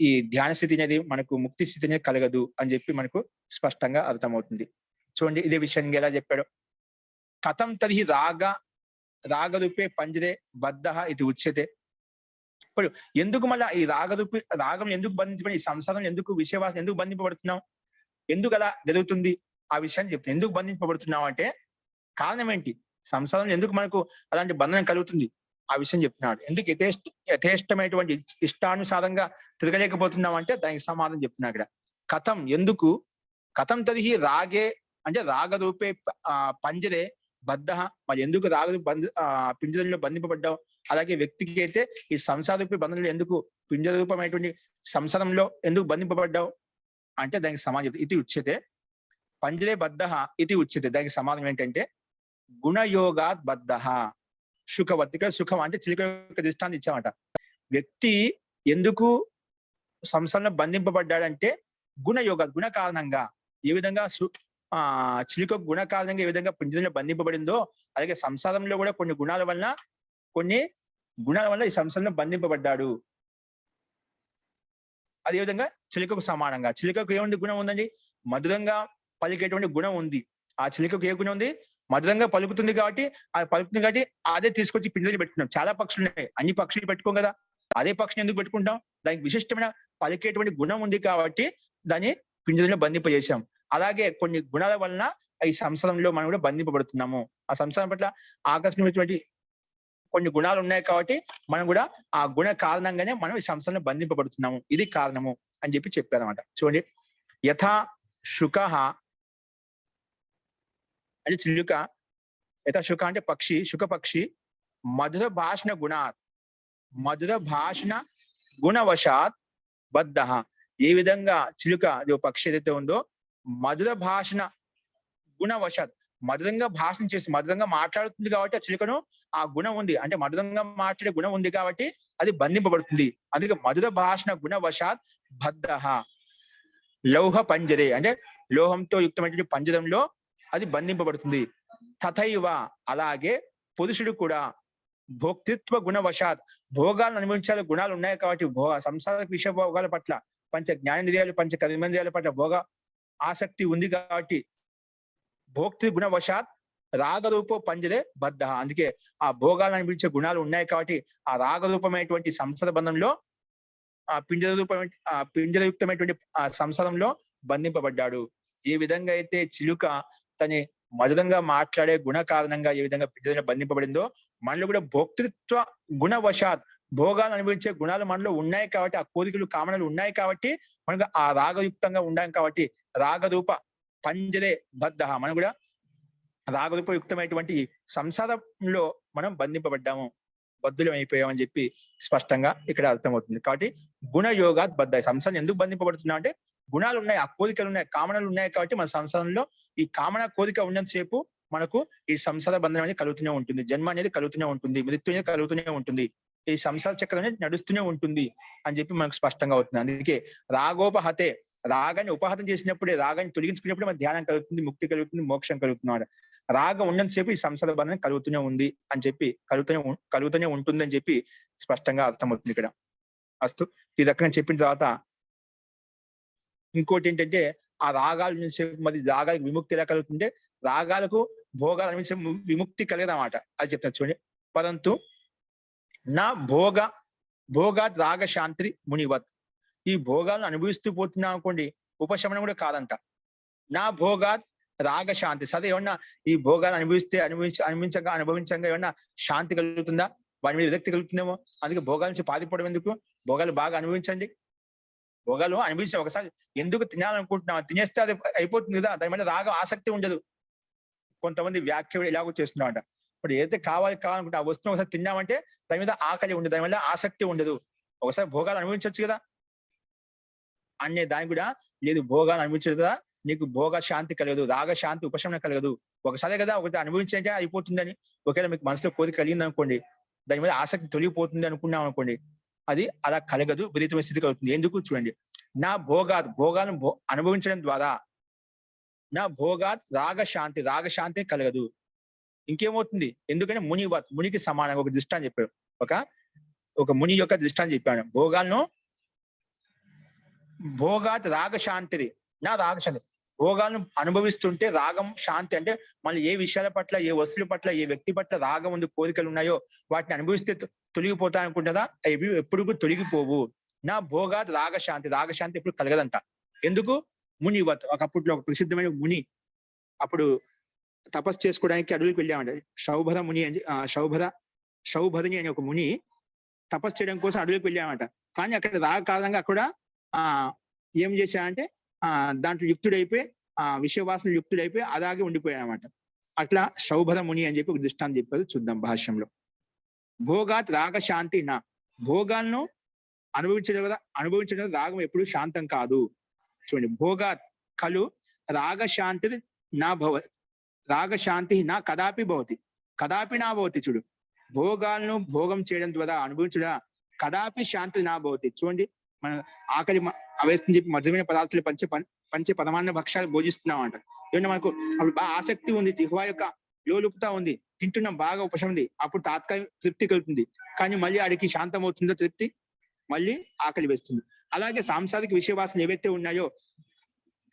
ఈ ధ్యాన స్థితి అనేది మనకు ముక్తి స్థితి అనేది కలగదు అని చెప్పి మనకు స్పష్టంగా అర్థమవుతుంది. చూడండి ఇదే విషయాన్ని ఎలా చెప్పాడు. కథం తరిహి రాగరూపే పంజరే బద్ధ ఇది ఉచ్యతే. ఇప్పుడు ఎందుకు మళ్ళా ఈ రాగం ఎందుకు బంధించబడి, ఈ సంసారం ఎందుకు విషయవాసన ఎందుకు బంధింపబడుతున్నాం, ఎందుకు అలా జరుగుతుంది ఆ విషయాన్ని చెప్తాను. ఎందుకు బంధింపబడుతున్నాం అంటే కారణం ఏంటి, సంసారం ఎందుకు మనకు అలాంటి బంధనం కలుగుతుంది ఆ విషయం చెప్తున్నాడు. ఎందుకు యథేష్టమైనటువంటి ఇష్టానుసారంగా తిరగలేకపోతున్నాం అంటే దానికి సమాధానం చెప్తున్నాడు ఇక్కడ. కథం తరిహి రాగే అంటే రాగరూపే పంజరే బద్ధ, మరి ఎందుకు పింజరంలో బంధింపబడ్డావు. అలాగే వ్యక్తికి అయితే ఈ సంసారూపి బంధంలో ఎందుకు పింజరూపమైనటువంటి సంసారంలో ఎందుకు బంధింపబడ్డావు అంటే దానికి సమాధానం ఇది ఉచ్యతే. పంజరే బద్ధ ఇది ఉచ్యతే. దానికి సమాధానం ఏంటంటే గుణయోగాత్ బద్ధ సుఖవత్తిక. సుఖం అంటే చిలుక యొక్క దృష్టాన్ని ఇచ్చామట. వ్యక్తి ఎందుకు సంసారంలో బంధింపబడ్డాడంటే గుణయోగ గుణ కారణంగా. ఏ విధంగా చిలుక గుణ కారణంగా ఏ విధంగా పింజరంలో బంధింపబడిందో అలాగే సంసారంలో కూడా కొన్ని గుణాల వల్ల ఈ సంసారంలో బంధింపబడ్డాడు. అదేవిధంగా చిలుకకు సమానంగా. చిలుకకు ఏముంది గుణం ఉందండి, మధురంగా పలికేటువంటి గుణం ఉంది. ఆ చిలుకకు ఏ గుణం ఉంది, మధురంగా పలుకుతుంది కాబట్టి అదే తీసుకొచ్చి పింజరంలో పెట్టుకున్నాం. చాలా పక్షులు ఉన్నాయి, అన్ని పక్షులు పెట్టుకోం కదా, అదే పక్షిని ఎందుకు పెట్టుకుంటాం? దానికి విశిష్టమైన పలికేటువంటి గుణం ఉంది కాబట్టి దాన్ని పింజరంలో బంధింపజేశాం. అలాగే కొన్ని గుణాల వలన ఈ సంసారంలో మనం కూడా బంధింపబడుతున్నాము. ఆ సంసారం పట్ల ఆకర్షణమైనటువంటి కొన్ని గుణాలు ఉన్నాయి కాబట్టి మనం కూడా ఆ గుణ కారణంగానే మనం ఈ సంసారంలో బంధింపబడుతున్నాము. ఇది కారణము అని చెప్పి చెప్పారన్నమాట. చూడండి, యథా శుక అంటే చిలుక, యథా శుక అంటే పక్షి, శుక పక్షి మధుర భాషణ గుణవశాత్ బద్ధ. ఏ విధంగా చిలుక పక్షి ఏదైతే ఉందో మధుర భాషణ గుణవశాత్ మధురంగా భాషణ చేసి మధురంగా మాట్లాడుతుంది కాబట్టి ఆ చిలుకను ఆ గుణం ఉంది, అంటే మధురంగా మాట్లాడే గుణం ఉంది కాబట్టి అది బంధింపబడుతుంది. అందుకే మధుర భాషణ గుణవశాత్ బద్ధ. లౌహ పంజరే అంటే లోహంతో యుక్తమైనటువంటి పంజరంలో అది బంధింపబడుతుంది. తథైవ అలాగే పురుషుడు కూడా భోక్తృత్వ గుణవశాత్ భోగాలను అనుభవించాల గుణాలు ఉన్నాయి కాబట్టి సంసారిక విషయ భోగాల పట్ల పంచ జ్ఞానేంద్రియాలు పంచ కర్మేంద్రియాల పట్ల భోగ ఆసక్తి ఉంది కాబట్టి భోక్తృ గుణవశాత్ రాగరూపో పంజరే బద్ధ. అందుకే ఆ భోగాలను అనిపించే గుణాలు ఉన్నాయి కాబట్టి ఆ రాగరూపమైనటువంటి సంసార బంధంలో ఆ పింజరయుక్తమైనటువంటి ఆ సంసారంలో బంధింపబడ్డాడు. ఏ విధంగా అయితే చిలుక తన మధురంగా మాట్లాడే గుణ కారణంగా ఏ విధంగా పింజరంలో బంధింపబడిందో మనలో కూడా భోక్తృత్వ గుణవశాత్ భోగాలు అనుభవించే గుణాలు మనలో ఉన్నాయి కాబట్టి ఆ కోరికలు కామనలు ఉన్నాయి కాబట్టి మనకు ఆ రాగయుక్తంగా ఉండాం కాబట్టి రాగరూప పంజరే బద్ధ. మనం కూడా రాగరూపయుక్తమైనటువంటి సంసారంలో మనం బంధింపబడ్డాము, బద్ధులం అయిపోయామని చెప్పి స్పష్టంగా ఇక్కడ అర్థమవుతుంది. కాబట్టి గుణయోగాత్ బద్ధ. సంసారం ఎందుకు బంధింపబడుతున్నాం అంటే గుణాలు ఉన్నాయి, ఆ కోరికలు ఉన్నాయి, కామనలు ఉన్నాయి కాబట్టి మన సంసారంలో ఈ కామన కోరిక ఉన్నంతసేపు మనకు ఈ సంసార బంధనం అనేది కలుగుతూనే ఉంటుంది, జన్మ అనేది కలుగుతూనే ఉంటుంది, మృత్యు అనేది కలుగుతూనే ఉంటుంది, ఈ సంసార చక్రం అనేది నడుస్తూనే ఉంటుంది అని చెప్పి మనకు స్పష్టంగా అవుతుంది. అందుకే రాగోపహతే రాగాన్ని ఉపహతం చేసినప్పుడే, రాగాన్ని తొలగించుకున్నప్పుడే మన ధ్యానం కలుగుతుంది, ముక్తి కలుగుతుంది, మోక్షం కలుగుతున్నాడు. రాగం ఉన్నంతసేపు ఈ సంసార బంధనం కలుగుతూనే ఉంది అని చెప్పి కలుగుతూనే ఉంటుంది అని చెప్పి స్పష్టంగా అర్థమవుతుంది ఇక్కడ. అస్తు ఈ రకంగా చెప్పిన తర్వాత ఇంకోటి ఏంటంటే ఆ రాగాల నుంచి మరి రాగాలకు విముక్తి ఎలా కలుగుతుంటే రాగాలకు భోగాలు అనిపించే విముక్తి కలగదన్నమాట. అది చెప్తాను చూడండి. పరంతు నా భోగాత్ రాగ శాంతి మునివత్. ఈ భోగాలను అనుభవిస్తూ పోతున్నా అనుకోండి ఉపశమనం కూడా కాదంట. నా భోగాత్ రాగ శాంతి. సరే ఏమన్నా ఈ భోగాలు అనుభవించగా ఏమన్నా శాంతి కలుగుతుందా, వాటి మీద విరక్తి కలుగుతుందేమో. అందుకే భోగాల నుంచి పారిపోవడం ఎందుకు? భోగాలు బాగా అనుభవించండి. భోగాలు అనుభవించి ఒకసారి ఎందుకు తినాలనుకుంటున్నాం, తినేస్తే అది అయిపోతుంది కదా, దాని మీద రాగ ఆసక్తి ఉండదు. కొంతమంది వ్యాఖ్య ఎలాగో చేస్తున్నామంట. ఇప్పుడు ఏదైతే కావాలనుకుంటే ఆ వస్తువు ఒకసారి తిన్నామంటే దాని మీద ఆకలి ఉండదు, దాని వల్ల ఆసక్తి ఉండదు. ఒకసారి భోగాలు అనుభవించవచ్చు కదా అనే దాని కూడా లేదు. భోగాలు అనుభవించదు కదా, నీకు భోగ శాంతి కలగదు, రాగ శాంతి ఉపశమనం కలగదు. ఒకసారి కదా ఒకటి అనుభవించే అయిపోతుందని, ఒకవేళ మీకు మనసులో కోరిక కలిగింది అనుకోండి, దాని మీద ఆసక్తి తొలగిపోతుంది అనుకున్నాం అనుకోండి, అది అలా కలగదు, విపరీతమైన స్థితి కలుగుతుంది. ఎందుకు చూడండి, నా భోగాలను అనుభవించడం ద్వారా నా భోగాత్ రాగ శాంతి కలగదు. ఇంకేమవుతుంది? ఎందుకంటే మునికి సమానంగా ఒక దృష్టాన్ని చెప్పాడు. ఒక ముని యొక్క దృష్టాన్ని చెప్పాడు. భోగాత్ రాగశాంతి భోగాలను అనుభవిస్తుంటే రాగం శాంతి అంటే మళ్ళీ ఏ విషయాల పట్ల, ఏ వస్తువుల పట్ల, ఏ వ్యక్తి పట్ల రాగం ఉంది, కోరికలు ఉన్నాయో వాటిని అనుభవిస్తే తొలగిపోతా అనుకుంటుందా? అవి ఎప్పుడు తొలగిపోవు. నా భోగాత్ రాగశాంతి ఎప్పుడు కలగదంట. ఎందుకు? మునివత్. ఒకప్పుడు ఒక ప్రసిద్ధమైన ముని అప్పుడు తపస్సు చేసుకోవడానికి అడవులకు వెళ్ళామంట. శౌభరణి అనే ఒక ముని తపస్సు చేయడం కోసం అడవులకు వెళ్ళామంట. కానీ అక్కడ రాగ కారణంగా అక్కడ ఏం చేశాడంటే దాంట్లో యుక్తుడైపోయి విషయవాసన యుక్తుడైపోయి అలాగే ఉండిపోయాడనమాట. అట్లా శౌభర ముని అని చెప్పి ఒక దృష్టాన్ని చెప్పారు. చూద్దాం భాష్యంలో. భోగాత్ రాగ శాంతి నా. భోగాలను అనుభవించడం రాగం ఎప్పుడు శాంతం కాదు. చూడండి, భోగాత్ ఖలు రాగశాంతి నా రాగశాంతి నా కదాపి నా భవతి. చూడు, భోగాలను భోగం చేయడం ద్వారా అనుభవించడం కదాపి శాంతి నా భవతి. చూడండి, మన ఆకలి అవేస్తని చెప్పి మధురమైన పదార్థాలు పంచే పరమాన్న భక్ష్యాలు భోజిస్తున్నాం అంట. ఏమన్నా మనకు అప్పుడు బాగా ఆసక్తి ఉంది, జిహ్వా యొక్క లోలుపుతా ఉంది, తింటున్నాం, బాగా ఉపశమది, అప్పుడు తాత్కాలిక తృప్తి కలుగుతుంది. కానీ మళ్ళీ ఆడికి శాంతం అవుతుందో తృప్తి, మళ్ళీ ఆకలి వేస్తుంది. అలాగే సాంసారిక విషయవాసనలు ఏవైతే ఉన్నాయో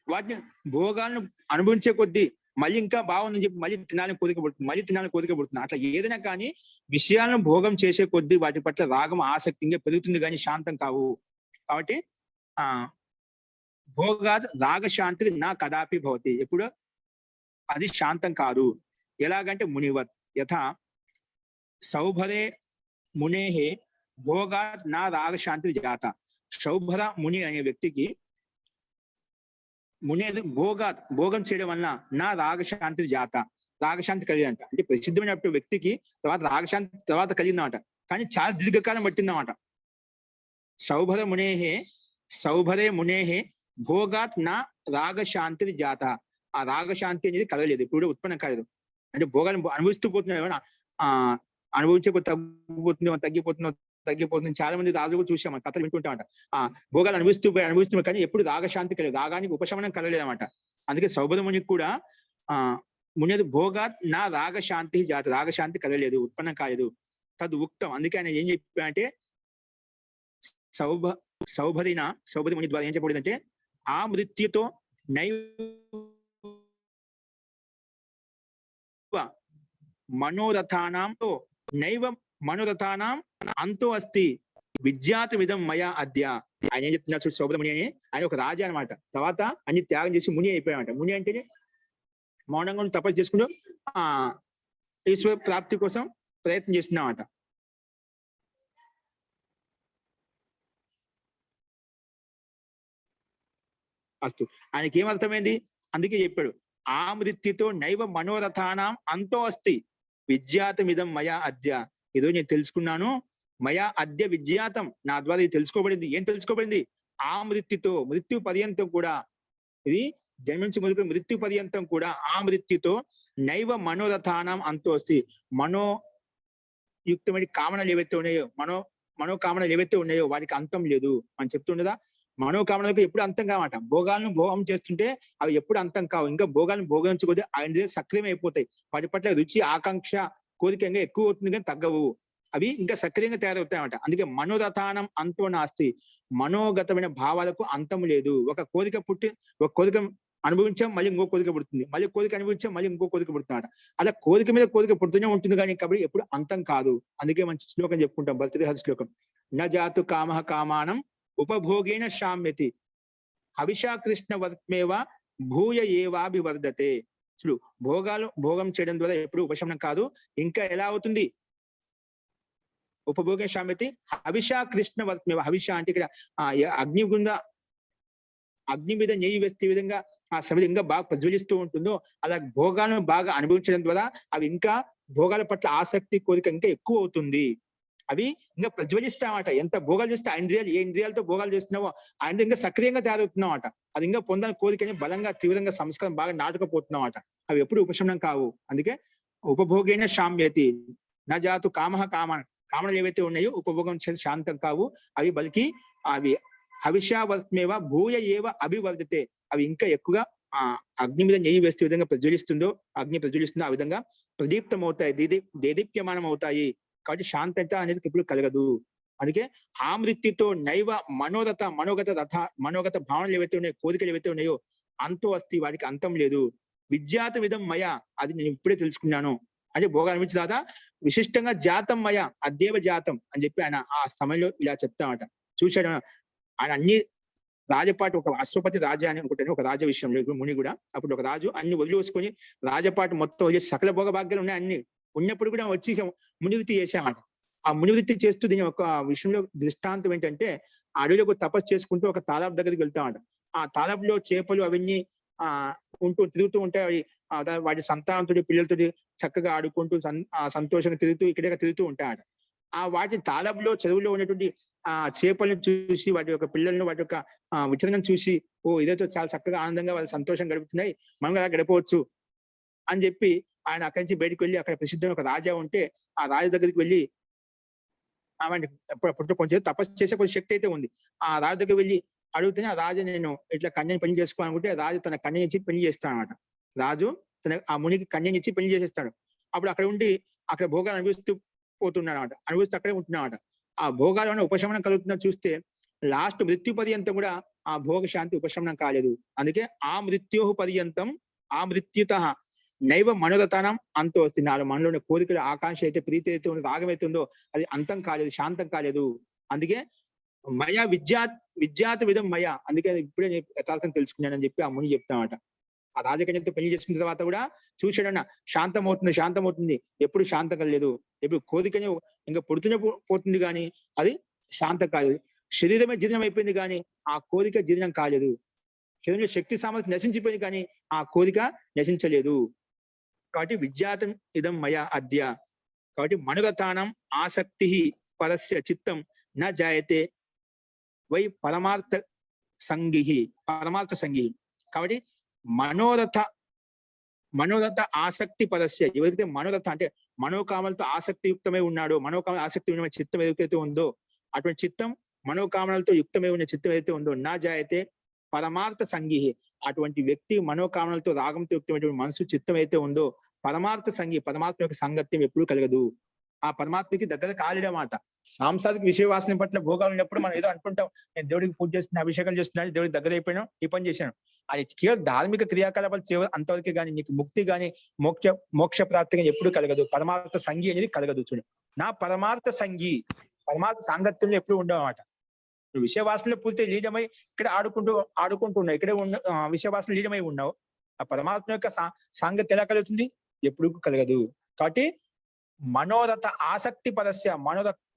వాటిని భోగాలను అనుభవించే కొద్దీ మళ్ళీ ఇంకా బాగుందని చెప్పి మళ్ళీ తినాలని కోరిక పడుతుంది, మళ్ళీ తినాలని కోరిక పడుతుంది. అట్లా ఏదైనా కానీ విషయాలను భోగం చేసే కొద్దీ వాటి పట్ల రాగం ఆసక్తిగా పెరుగుతుంది కానీ శాంతం కావు. కాబట్టి ఆ భోగాత్ రాగశాంతి నా కదాపి భవతి, ఎప్పుడు అది శాంతం కాదు. ఎలాగంటే మునివత్ యథా సౌభరే మునేహే భోగాత్ నా రాగశాంతి జాత. సౌభర ముని అనే వ్యక్తికి ముని భోగం చేయడం వలన నా రాగశాంతి జాత, రాగశాంతి కలిగిందంట. అంటే ప్రసిద్ధమైన వ్యక్తికి తర్వాత రాగశాంతి తర్వాత కలిగిందన్నమాట, కానీ చాలా దీర్ఘకాలం పట్టిందన్నమాట. సౌభరే మునేహే భోగాత్ నా రాగశాంతి జాత. ఆ రాగశాంతి అనేది కలగలేదు, ఇప్పుడు ఉత్పన్నం కాలేదు. అంటే భోగాన్ని అనుభవిస్తూ పోతున్నాడు, అనుభవించే తగ్గిపోతుంది. చాలా మంది రాజులు కూడా చూసాం, కథలు వింటుంటామంట. భోగాలు అనుభవిస్తూ కానీ ఎప్పుడు రాగశాంతి కలగలేదు, రాగానికి ఉపశమనం కలగలేదన్నమాట. అందుకే సౌభర మునికి కూడా మునేది భోగాత్ నా రాగశాంతి జాత, రాగశాంతి కలగలేదు, ఉత్పన్నం కాలేదు. తదు ఉక్తం, అందుకే ఆయన ఏం చెప్పాడంటే సౌభరి ముని ద్వారా ఏం చెప్పబడిందంటే ఆ మృత్యుతో నైవ మనోరథానాం అంతో అస్తి విద్యాతమిదం మయా అద్య. ఆయన ఏం చెప్తున్నారు చూసి, సౌభరముని అని ఆయన ఒక రాజా అనమాట. తర్వాత అన్ని త్యాగం చేసి ముని అయిపోయామంట. ముని అంటేనే మౌనంగా తపస్సు చేసుకుంటూ ఈశ్వర ప్రాప్తి కోసం ప్రయత్నం చేస్తున్నామంట. అస్తు, ఆయనకి ఏమర్థమైంది, అందుకే చెప్పాడు ఆ మృత్యుతో నైవ మనోరథానాం అంతో అస్తి విద్యాతమిదం మయా అద్య. ఏదో నేను తెలుసుకున్నాను, మయా అద్య విద్యాతం, నా ద్వారా ఇది తెలుసుకోబడింది. ఏం తెలుసుకోబడింది, ఆ మృత్యుతో, మృత్యు పర్యంతం కూడా, ఇది జన్మించి మొదలుకొని మృత్యు పర్యంతం కూడా ఆ మృత్యుతో నైవ మనోరథానాం అంతో అస్తి. మనోయుక్తమైన కామనలు ఏవైతే ఉన్నాయో, మనోకామనలు ఏవైతే ఉన్నాయో వాటికి అంతం లేదు అని చెప్తుండదా. మనోకామనలకు ఎప్పుడు అంతం కావట. భోగాలను భోగం చేస్తుంటే అవి ఎప్పుడు అంతం కావు. ఇంకా భోగాలను భోగించుకోతే ఆయన సక్రియం అయిపోతాయి. వాటి పట్ల రుచి ఆకాంక్ష కోరికంగా ఎక్కువ అవుతుంది కానీ తగ్గవు, అవి ఇంకా సక్రియంగా తయారవుతాయన్నమాట. అందుకే మనోరథానం అంతో నాస్తి, మనోగతమైన భావాలకు అంతం లేదు. ఒక కోరిక అనుభవించాం, మళ్ళీ ఇంకో కోరిక పుడుతుంది, మళ్ళీ కోరిక అనుభవించాం, మళ్ళీ ఇంకో కోరిక పుడుతున్నాడు. అలా కోరిక మీద కోరిక పుడుతూనే ఉంటుంది కానీ కాబట్టి ఎప్పుడు అంతం కాదు. అందుకే మంచి శ్లోకం చెప్పుకుంటాం, భర్తృహరి శ్లోకం, న జాతు కామః కామానం ఉపభోగేన శామ్యతి హవిషా కృష్ణ వర్త్మేవ భూయ ఏవాభివర్ధతే. చూడు, భోగం చేయడం ద్వారా ఎప్పుడు ఉపశమనం కాదు, ఇంకా ఎలా అవుతుంది, ఉపభోగేన శామ్యతి హవిషా కృష్ణ వర్త్మేవ. హవిష అంటే ఇక్కడ అగ్ని మీద నెయ్యి వేస్తే ఈ విధంగా ఆ సమితి ఇంకా బాగా ప్రజ్వలిస్తూ ఉంటుందో, అలా భోగాలను బాగా అనుభవించడం ద్వారా అవి ఇంకా భోగాల పట్ల ఆసక్తి కోరిక ఇంకా ఎక్కువ అవుతుంది. అవి ఇంకా ప్రజ్వలిస్తామట. ఎంత భోగాలు చేస్తే ఆ ఇంద్రియాలు, ఏ ఇంద్రియాలతో భోగాలు చేస్తున్నావో ఆ ఇంద్రియ ఇంకా సక్రియంగా తయారవుతున్నామట. అది ఇంకా పొందాలని కోరికని బలంగా తీవ్రంగా సంస్కారం బాగా నాటుకపోతున్నామట. అవి ఎప్పుడు ఉపశమనం కావు. అందుకే ఉపభోగైన శామ్యతి నా జాతు కామః కామనలు ఏవైతే ఉన్నాయో ఉపభోగం చేసి శాంతం కావు. అవి బలికి అవి హవిషావర్త్మేవ భూయ ఏవ అభివర్ధతే. అవి ఇంకా ఎక్కువగా అగ్ని మీద నెయ్యి వేస్తే విధంగా ప్రజ్వలిస్తుందో, అగ్ని ప్రజ్వలిస్తుందో ఆ విధంగా ప్రదీప్తం అవుతాయి, దేదీప్యమానం అవుతాయి. కాబట్టి శాంతత అనేది ఇప్పుడు కలగదు. అందుకే ఆ మృత్యుతో నైవ మనోగత భావనలు ఏవైతే ఉన్నాయో, కోరికలు ఏవైతే ఉన్నాయో అంతో అస్తి, వాటికి అంతం లేదు. విద్యాత విధం మయ, అది నేను ఇప్పుడే తెలుసుకున్నాను అంటే భోగా అనిపించిన తర్వాత విశిష్టంగా జాతం మయ అద్దేవ జాతం అని చెప్పి ఆయన ఆ సమయంలో ఇలా చెప్తామట. చూశాడు ఆయన అన్ని రాజపాటు, ఒక అశ్వపతి రాజా అని అనుకుంటాను, ఒక రాజ విషయంలో ముని కూడా. అప్పుడు ఒక రాజు అన్ని వదిలివేసుకొని రాజపాటు మొత్తం వదిలేసి, సకల భోగ భాగ్యాలు ఉన్నాయి అన్ని ఉన్నప్పుడు కూడా వచ్చి మునివృత్తి చేశామట. ఆ మునివృత్తి చేస్తూ దీని ఒక విషయంలో దృష్టాంతం ఏంటంటే, అడవిలో తపస్సు చేసుకుంటూ ఒక తాలాబ్ దగ్గరికి వెళ్తామట. ఆ తాలాబ్లో చేపలు అవన్నీ తిరుగుతూ ఉంటాయి. వాటి సంతానంతో పిల్లలతో చక్కగా ఆడుకుంటూ సంతోషంగా తిరుగుతూ ఉంటాయట. ఆ వాటి తాలాబ్లో చెరువులో ఉన్నటువంటి చేపలను చూసి, వాటి యొక్క పిల్లలను, వాటి యొక్క విచరణను చూసి, ఓ ఇదేతో చాలా చక్కగా ఆనందంగా వాళ్ళు సంతోషం గడుపుతున్నాయి, మనం అలా గడపవచ్చు అని చెప్పి ఆయన అక్కడి నుంచి బయటకు వెళ్ళి, అక్కడ ప్రసిద్ధమైన ఒక రాజా ఉంటే ఆ రాజు దగ్గరికి వెళ్ళి, అప్పుడు కొంచెం తపస్సు చేసే కొంచెం శక్తి అయితే ఉంది. ఆ రాజు దగ్గర వెళ్ళి అడిగితేనే, ఆ రాజు నేను ఇట్లా కన్యని పెళ్లి చేసుకోవాలనుకుంటే రాజు తన కన్యని ఇచ్చి పెళ్లి చేస్తాడు అనమాట. రాజు ఆ మునికి కన్యని ఇచ్చి పెళ్లి చేసేస్తాడు. అప్పుడు అక్కడ ఉండి అక్కడ భోగాలు అనుభవిస్తూ పోతున్నాడు అనమాట, అనుభవిస్తూ అక్కడే ఉంటున్నాడు. ఆ భోగాల ఉపశమనం కలుగుతున్నా చూస్తే లాస్ట్ మృత్యు పర్యంతం కూడా ఆ భోగ శాంతి ఉపశమనం కాలేదు. అందుకే ఆ మృత్యు పర్యంతం ఆ మృత్యుత నైవ మనోరథానం అంతో వస్తుంది. నాలుగు మనలో కోరికల ఆకాంక్ష అయితే, ప్రీతి అయితే ఉందో, రాగం అయితే ఉందో అది అంతం కాలేదు, శాంతం కాలేదు. అందుకే మయా విద్యాత విధం మయా, అందుకే ఇప్పుడే నేను యథార్థం తెలుసుకున్నానని చెప్పి ఆ ముని చెప్తామట. ఆ రాజకన్యతో పెళ్లి చేసుకున్న తర్వాత కూడా చూశాడన్న శాంతమవుతుంది, ఎప్పుడు శాంతం కలలేదు. ఎప్పుడు కోరికనే ఇంకా పుడుతూనే పోతుంది కానీ అది శాంతం కాలేదు. శరీరమే జీర్ణం అయిపోయింది కానీ ఆ కోరిక జీర్ణం కాలేదు. శరీరంలో శక్తి సామర్థ్యం నశించిపోయింది కానీ ఆ కోరిక నశించలేదు. కాబట్టి విద్యాతం ఇదం మయా అద్య. కాబట్టి మనోరథానం ఆసక్తి పరస్య చిత్తం న జాయతే వై పరమార్థ సంగి. కాబట్టి మనోరథ ఆసక్తి పరస్య, ఎవరికైతే మనోరథ అంటే మనోకామలతో ఆసక్తియుక్తమై ఉన్నాడో, మనోకామల ఆసక్తి ఉన్న చిత్తం ఏదైతే ఉందో, అటువంటి చిత్తం మనోకామలతో యుక్తమై ఉన్న చిత్తం ఏదైతే ఉందో నా జాయతే పరమార్థ సంగి, అటువంటి వ్యక్తి మనోకామలతో రాగంతో యుక్తమైనటువంటి మనసు చిత్తం అయితే ఉందో పరమార్థ సంగి, పరమాత్మ యొక్క సాంగత్యం ఎప్పుడు కలగదు. ఆ పరమాత్మకి దగ్గర కాలేడమాట. సాంసారిక విషయ వాసన పట్ల భోగాలు ఉన్నప్పుడు మనం ఏదో అనుకుంటాం, నేను దేవుడికి పూజ చేస్తున్నా, అభిషేకాలు చేస్తున్నాను, దేవుడికి దగ్గర అయిపోయినా, ఈ పని చేశాను. అది కేవలం ధార్మిక క్రియాకలాపాలు అంతవరకే కానీ నీకు ముక్తి కానీ మోక్ష ప్రాప్తి కానీ ఎప్పుడు కలగదు. పరమార్థ సంగి అనేది కలగదు. చూడు, నా పరమార్థ సంగి, పరమార్థ సాంగత్యంలో ఎప్పుడు ఉండవన్నమాట. విషయవాసనలో పూర్తి లీనమై ఇక్కడ ఆడుకుంటున్నావు, ఇక్కడే ఉన్న విషయవాసన లీనమై ఉన్నావు. ఆ పరమాత్మ యొక్క సాంగత్యం ఎలా కలుగుతుంది? ఎప్పుడు కలగదు. కాబట్టి మనోరథ ఆసక్తి పరస్య,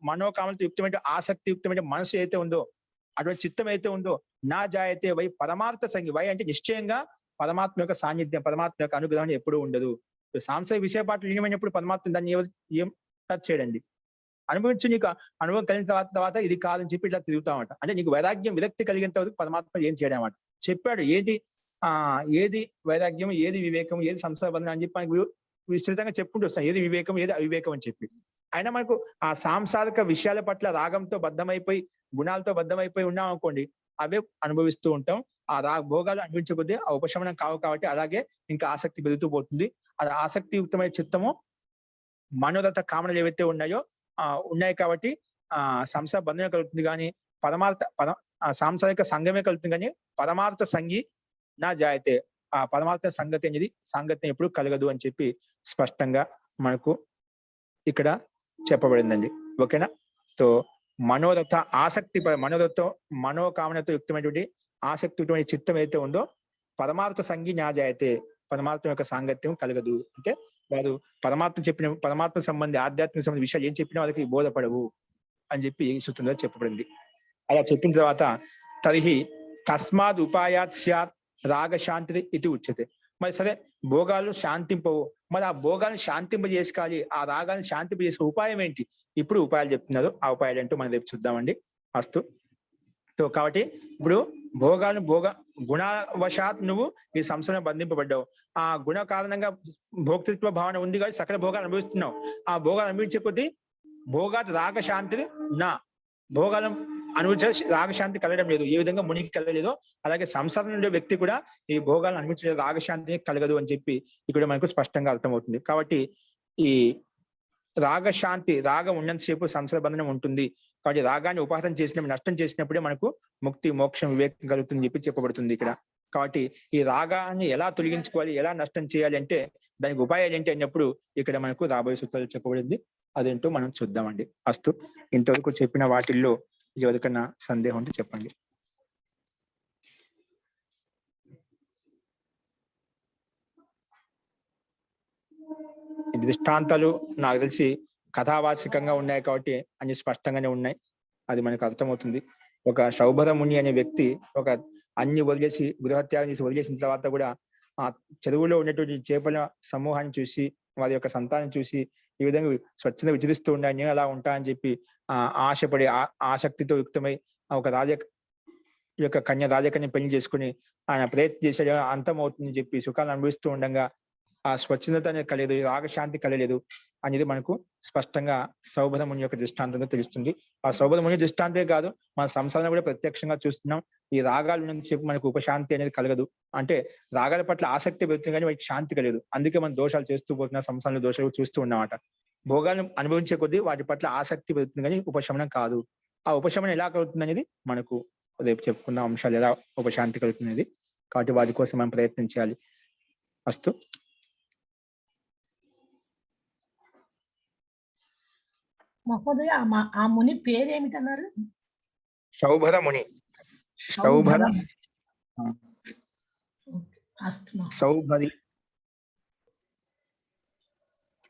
మనోకామలతో యుక్తమైన ఆసక్తియుక్తమైన మనసు అయితే ఉందో, అటువంటి చిత్తం అయితే ఉందో నా జాయతే వై పరమార్థ సంగి. వై అంటే నిశ్చయంగా పరమాత్మ యొక్క సాన్నిధ్యం, పరమాత్మ యొక్క అనుగ్రహం ఎప్పుడు ఉండదు. సాంసారిక విషయ పాటలు లీనమైనప్పుడు పరమాత్మ దాన్ని ఏం టచ్ చేయడండి. అనుభవించి నీకు అనుభవం కలిగిన తర్వాత ఇది కాదని చెప్పి ఇట్లా తిరుగుతామట. అంటే నీకు వైరాగ్యం విరక్తి కలిగినంత వరకు పరమాత్మ ఏం చేయడం అన్నమాట. చెప్పాడు ఏది వైరాగ్యం, ఏది వివేకం, ఏది సంసార బంధనం అని చెప్పి మనకు విస్తృతంగా చెప్పుకుంటూ వస్తాం. ఏది వివేకం, ఏది అవివేకం అని చెప్పి. అయినా మనకు ఆ సాంసారిక విషయాల పట్ల రాగంతో బద్ధమైపోయి, గుణాలతో బద్ధమైపోయి ఉన్నాం అనుకోండి, అవే అనుభవిస్తూ ఉంటాం. ఆ భోగాలు అనుభవించకొద్దీ ఆ ఉపశమనం కావు. కాబట్టి అలాగే ఇంకా ఆసక్తి పెరుగుతూ పోతుంది. అది ఆసక్తియుక్తమైన చిత్తము మనోరథ కామనలు ఏవైతే ఉన్నాయి కాబట్టి సంసార బంధమే కలుగుతుంది కానీ సాంసారిక సంఘమే కలుగుతుంది కానీ పరమార్థ సంగి నా జాయతే, ఆ పరమార్థ సంగతి అనేది సాంగత్యం ఎప్పుడు కలగదు అని చెప్పి స్పష్టంగా మనకు ఇక్కడ చెప్పబడిందండి. ఓకేనా? సో మనోరథ ఆసక్తి, మనోకామనతో యుక్తమైనటువంటి ఆసక్తియుక్తమైన చిత్తం ఏదైతే ఉందో పరమార్థ సంగి నా జాయతే, పరమాత్మ యొక్క సాంగత్యం కలగదు. అంటే వారు పరమాత్మ సంబంధి ఆధ్యాత్మిక సంబంధి విషయాలు ఏం చెప్పినా వాళ్ళకి బోధపడవు అని చెప్పి ఈ సూత్రంలో చెప్పబడింది. అలా చెప్పిన తర్వాత తరిహి కస్మాత్ ఉపాయాత్ స్యాత్ రాగశాంతి ఇది ఉచ్యతే. మరి సరే, భోగాలు శాంతింపవు, మరి ఆ భోగాలను శాంతింపజేసుకోవాలి, ఆ రాగాన్ని శాంతింపజేసే ఉపాయం ఏంటి? ఇప్పుడు ఉపాయాలు చెప్తున్నారు. ఆ ఉపాయాలు ఏంటో మనం రేపు చూద్దామండి. అస్తు. కాబట్టి ఇప్పుడు గుణవశాత్ నువ్వు ఈ సంసారం బంధింపబడ్డావు. ఆ గుణ కారణంగా భోక్తృత్వ భావన ఉంది కాబట్టి సకల భోగాలు అనుభవిస్తున్నావు. ఆ భోగాలు అనుభవించే కొద్దీ భోగాత్ రాగశాంతి నా, భోగాలను అనుభవించే రాగశాంతి కలగడం లేదు. ఏ విధంగా మునికి కలగలేదో అలాగే సంసారం ఉండే వ్యక్తి కూడా ఈ భోగాలను అనుభవించే రాగశాంతి కలగదు అని చెప్పి ఇక్కడ మనకు స్పష్టంగా అర్థమవుతుంది. కాబట్టి ఈ రాగం ఉన్నంతసేపు సంసార బంధనం ఉంటుంది. కాబట్టి రాగాన్ని ఉపాసన చేసినప్పుడు, నష్టం చేసినప్పుడే మనకు ముక్తి, మోక్షం, వివేకం కలుగుతుందని చెప్పి చెప్పబడుతుంది ఇక్కడ. కాబట్టి ఈ రాగాన్ని ఎలా తొలగించుకోవాలి, ఎలా నష్టం చేయాలి అంటే దానికి ఉపాయాలు ఏంటి అన్నప్పుడు ఇక్కడ మనకు రాబోయే సూత్రాలు చెప్పబడింది. అదేంటో మనం చూద్దామండి. అస్తు. ఇంతవరకు చెప్పిన వాటిల్లో ఎవరికైనా సందేహం ఉంటే చెప్పండి. ఈ దృష్టాంతాలు నాకు తెలిసి కథావాచకంగా ఉన్నాయి కాబట్టి అన్ని స్పష్టంగానే ఉన్నాయి. అది మనకు అర్థమవుతుంది. ఒక శౌభర ముని అనే వ్యక్తి అన్ని వదిలేసి, గృహత్యాగం చేసి వదిలేసిన తర్వాత కూడా ఆ చెరువులో ఉన్నటువంటి చేపల సమూహాన్ని చూసి, వారి యొక్క సంతానం చూసి ఈ విధంగా స్వచ్ఛంగా విచరిస్తూ ఉండాలి, నేను అలా ఉంటా అని చెప్పి ఆశపడి ఆసక్తితో యుక్తమై ఒక రాజకన్య పెళ్లి చేసుకుని ఆయన ప్రయత్నం చేశాడు. అంతమవుతుందని చెప్పి సుఖాలను అనుభవిస్తూ ఉండగా ఆ స్వచ్ఛందత అనేది కలలేదు, రాగశాంతి కలలేదు అనేది మనకు స్పష్టంగా సౌభర ముని యొక్క దృష్టాంతంగా తెలుస్తుంది. ఆ సౌభర ముని దృష్టాంతే కాదు, మన సంసారం కూడా ప్రత్యక్షంగా చూస్తున్నాం. ఈ రాగాలు ఉన్నంతసేపు మనకు ఉపశాంతి అనేది కలగదు. అంటే రాగాల పట్ల ఆసక్తి పెరుగుతుంది కానీ వాటికి శాంతి కలగదు. అందుకే మనం దోషాలు చేస్తూ పోతున్నా, సంసారంలో దోషాలు చూస్తూ ఉన్నమాట. భోగాలను అనుభవించే కొద్దీ వాటి పట్ల ఆసక్తి పెరుగుతుంది కానీ ఉపశమనం కాదు. ఆ ఉపశమనం ఎలా కలుగుతుంది అనేది మనకు రేపు చెప్పుకున్న అంశాలు, ఎలా ఉపశాంతి కలుగుతుంది. కాబట్టి వాటి కోసం మనం ప్రయత్నించాలి. అస్తు.
మహోదయ ఆ ముని పేరు ఏమిటన్నారు?
శౌభర ముని. శౌభర సౌభరి.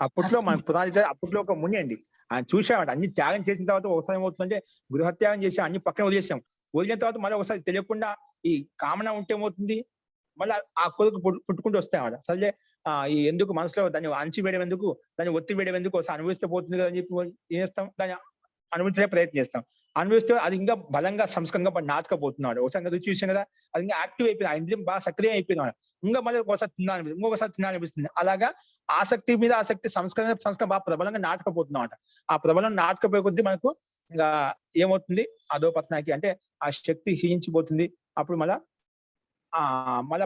అప్పట్లో మన పురాణ అప్పట్లో ఒక ముని అండి. ఆయన చూసామంట అన్ని త్యాగం చేసిన తర్వాత ఒకసారి ఏమవుతుందంటే గృహత్యాగం చేసి అన్ని పక్కన వదిలేసాం. వదిలిన తర్వాత మళ్ళీ ఒకసారి తెలియకుండా ఈ కామన ఉంటే ఏమవుతుంది, మళ్ళీ ఆ కొడుకు పుట్టుకుంటూ వస్తాయన్నమాట. సరే ఈ ఎందుకు మనసులో దాన్ని అణచివేయడం ఎందుకు, దాన్ని ఒత్తి వేయడం ఎందుకు, ఒకసారి అనుభవిస్తే పోతుంది కదా అని చెప్పి ఏం చేస్తాం, దాన్ని అనుభవించే ప్రయత్నం చేస్తాం. అనుభవిస్తే అది ఇంకా బలంగా సంస్కరంగా నాటకపోతున్నాడు. ఒకసారి రుచి చూసాం కదా, అది ఇంకా యాక్టివ్ అయిపోయింది, ఆ ఇంద్రియం బాగా సక్రియం అయిపోయినాడు. ఇంకా మళ్ళీ ఒకసారి తినాలనిపిస్తుంది, ఇంకొకసారి తినాలనిపిస్తుంది. అలాగా ఆసక్తి మీద ఆసక్తి సంస్కరణ బాగా ప్రబలంగా నాటకపోతున్నాడు. ఆ ప్రబలం నాటకపోయే కొద్దీ మనకు ఇంకా ఏమవుతుంది, అధోపతనానికి అంటే ఆ శక్తి క్షీణించిపోతుంది. అప్పుడు మళ్ళా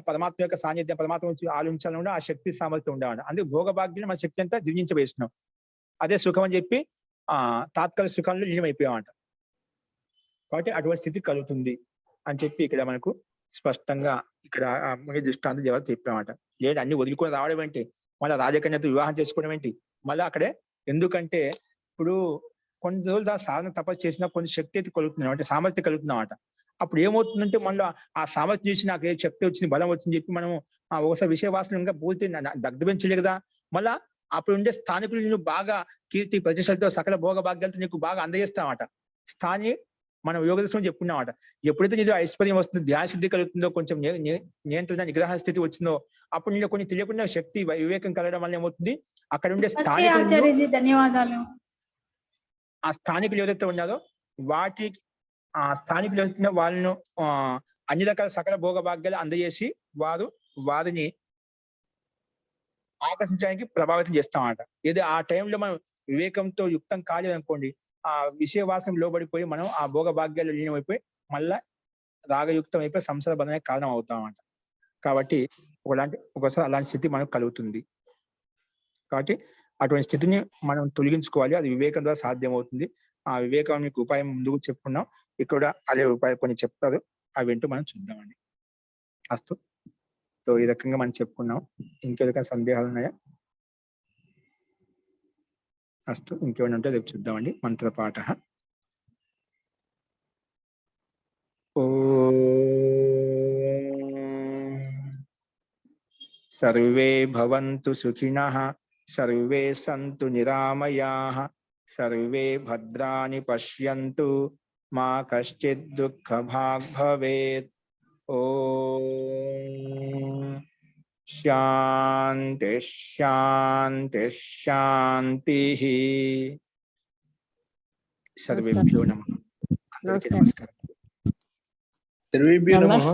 పరమాత్మ యొక్క సాన్నిధ్యం, పరమాత్మ నుంచి ఆలోచించాలని కూడా ఆ శక్తి సామర్థ్యం ఉండేవాడు. అందుకే భోగభాగ్యం మన శక్తి అంతా జీర్ణించవేసినాం. అదే సుఖం అని చెప్పి తాత్కాలిక సుఖంలో లీనమైపోయామంట. కాబట్టి అటువంటి స్థితి కలుగుతుంది అని చెప్పి ఇక్కడ మనకు స్పష్టంగా ఇక్కడ ముని దృష్టాంత జవాబు చెప్పామట. లేదు అన్ని వదులుకొని రావడం ఏంటి, మళ్ళీ రాజకన్యతో వివాహం చేసుకోవడం ఏంటి, మళ్ళీ అక్కడే ఎందుకంటే ఇప్పుడు కొన్ని రోజులు సాధన తపస్సు చేసినా కొన్ని శక్తి అయితే కలుగుతున్నాం అంటే సామర్థ్యం కలుగుతున్నామట. అప్పుడు ఏమవుతుందంటే మళ్ళీ ఆ సామర్థ్యం చేసి నాకు ఏ శక్తి వచ్చింది, బలం వచ్చింది చెప్పి మనము ఒకసారి విషయ వాసన ఇంకా పూర్తి దగ్ధపెంచలే కదా. మళ్ళా అప్పుడు ఉండే స్థానికులు నేను బాగా కీర్తి ప్రతిష్టలతో సకల భోగ భాగ్యాలతో నీకు బాగా అందజేస్తామట. స్థాని మనం యోగ దర్శనం చెప్పుకున్నామట. ఎప్పుడైతే నీకు ఐశ్వర్యం వస్తుందో, ధ్యాన సిద్ధి కలుగుతుందో, కొంచెం నియంత్రణ నిగ్రహ స్థితి వచ్చిందో, అప్పుడు నీకు కొన్ని తెలియకుండా శక్తి వివేకం కలగడం వల్ల ఏమవుతుంది, అక్కడ ఉండే స్థానికులు,
ధన్యవాదాలు,
ఆ స్థానికులు ఎవరైతే ఉన్నారో ఆ స్థానికులు ఎవరైతే వాళ్ళను అన్ని రకాల సకల భోగ భాగ్యాలు అందజేసి వారిని ఆకర్షించడానికి ప్రభావితం చేస్తామన్నమాట. ఏదో ఆ టైంలో మనం వివేకంతో యుక్తం కాలేదనుకోండి, ఆ విషయ వాసన లోబడిపోయి మనం ఆ భోగ భాగ్యాలు లీనమైపోయి మళ్ళా రాగయుక్తం అయిపోయి సంసార బంధానికి కారణం అవుతామంట. కాబట్టి ఒకసారి అలాంటి స్థితి మనకు కలుగుతుంది. కాబట్టి అటువంటి స్థితిని మనం తొలగించుకోవాలి. అది వివేకం ద్వారా సాధ్యం అవుతుంది. ఆ వివేకానికి ఉపాయం ముందుకు చెప్పుకున్నాం. ఇక్కడ అదే ఉపాయం కొన్ని చెప్తారు, అవి వింటూ మనం చూద్దామండి. అస్తు. సో ఈ రకంగా మనం చెప్పుకున్నాం. ఇంకేదైనా సందేహాలు ఉన్నాయా? అస్తు. ఇంకేమైనా ఉంటే రేపు చూద్దామండి. మంత్రపాఠ. సర్వే భవంతు సుఖినః, సర్వే సంతు నిరామయాః, సర్వే భద్రాణి పశ్యంతు, మా కశ్చిద్ దుఃఖభాగ్ భవేత్. ఓం శాంతి శాంతి శాంతి. సర్వేభ్యో నమః. అందరికీ నమస్కారం.
సర్వేభ్యో నమః.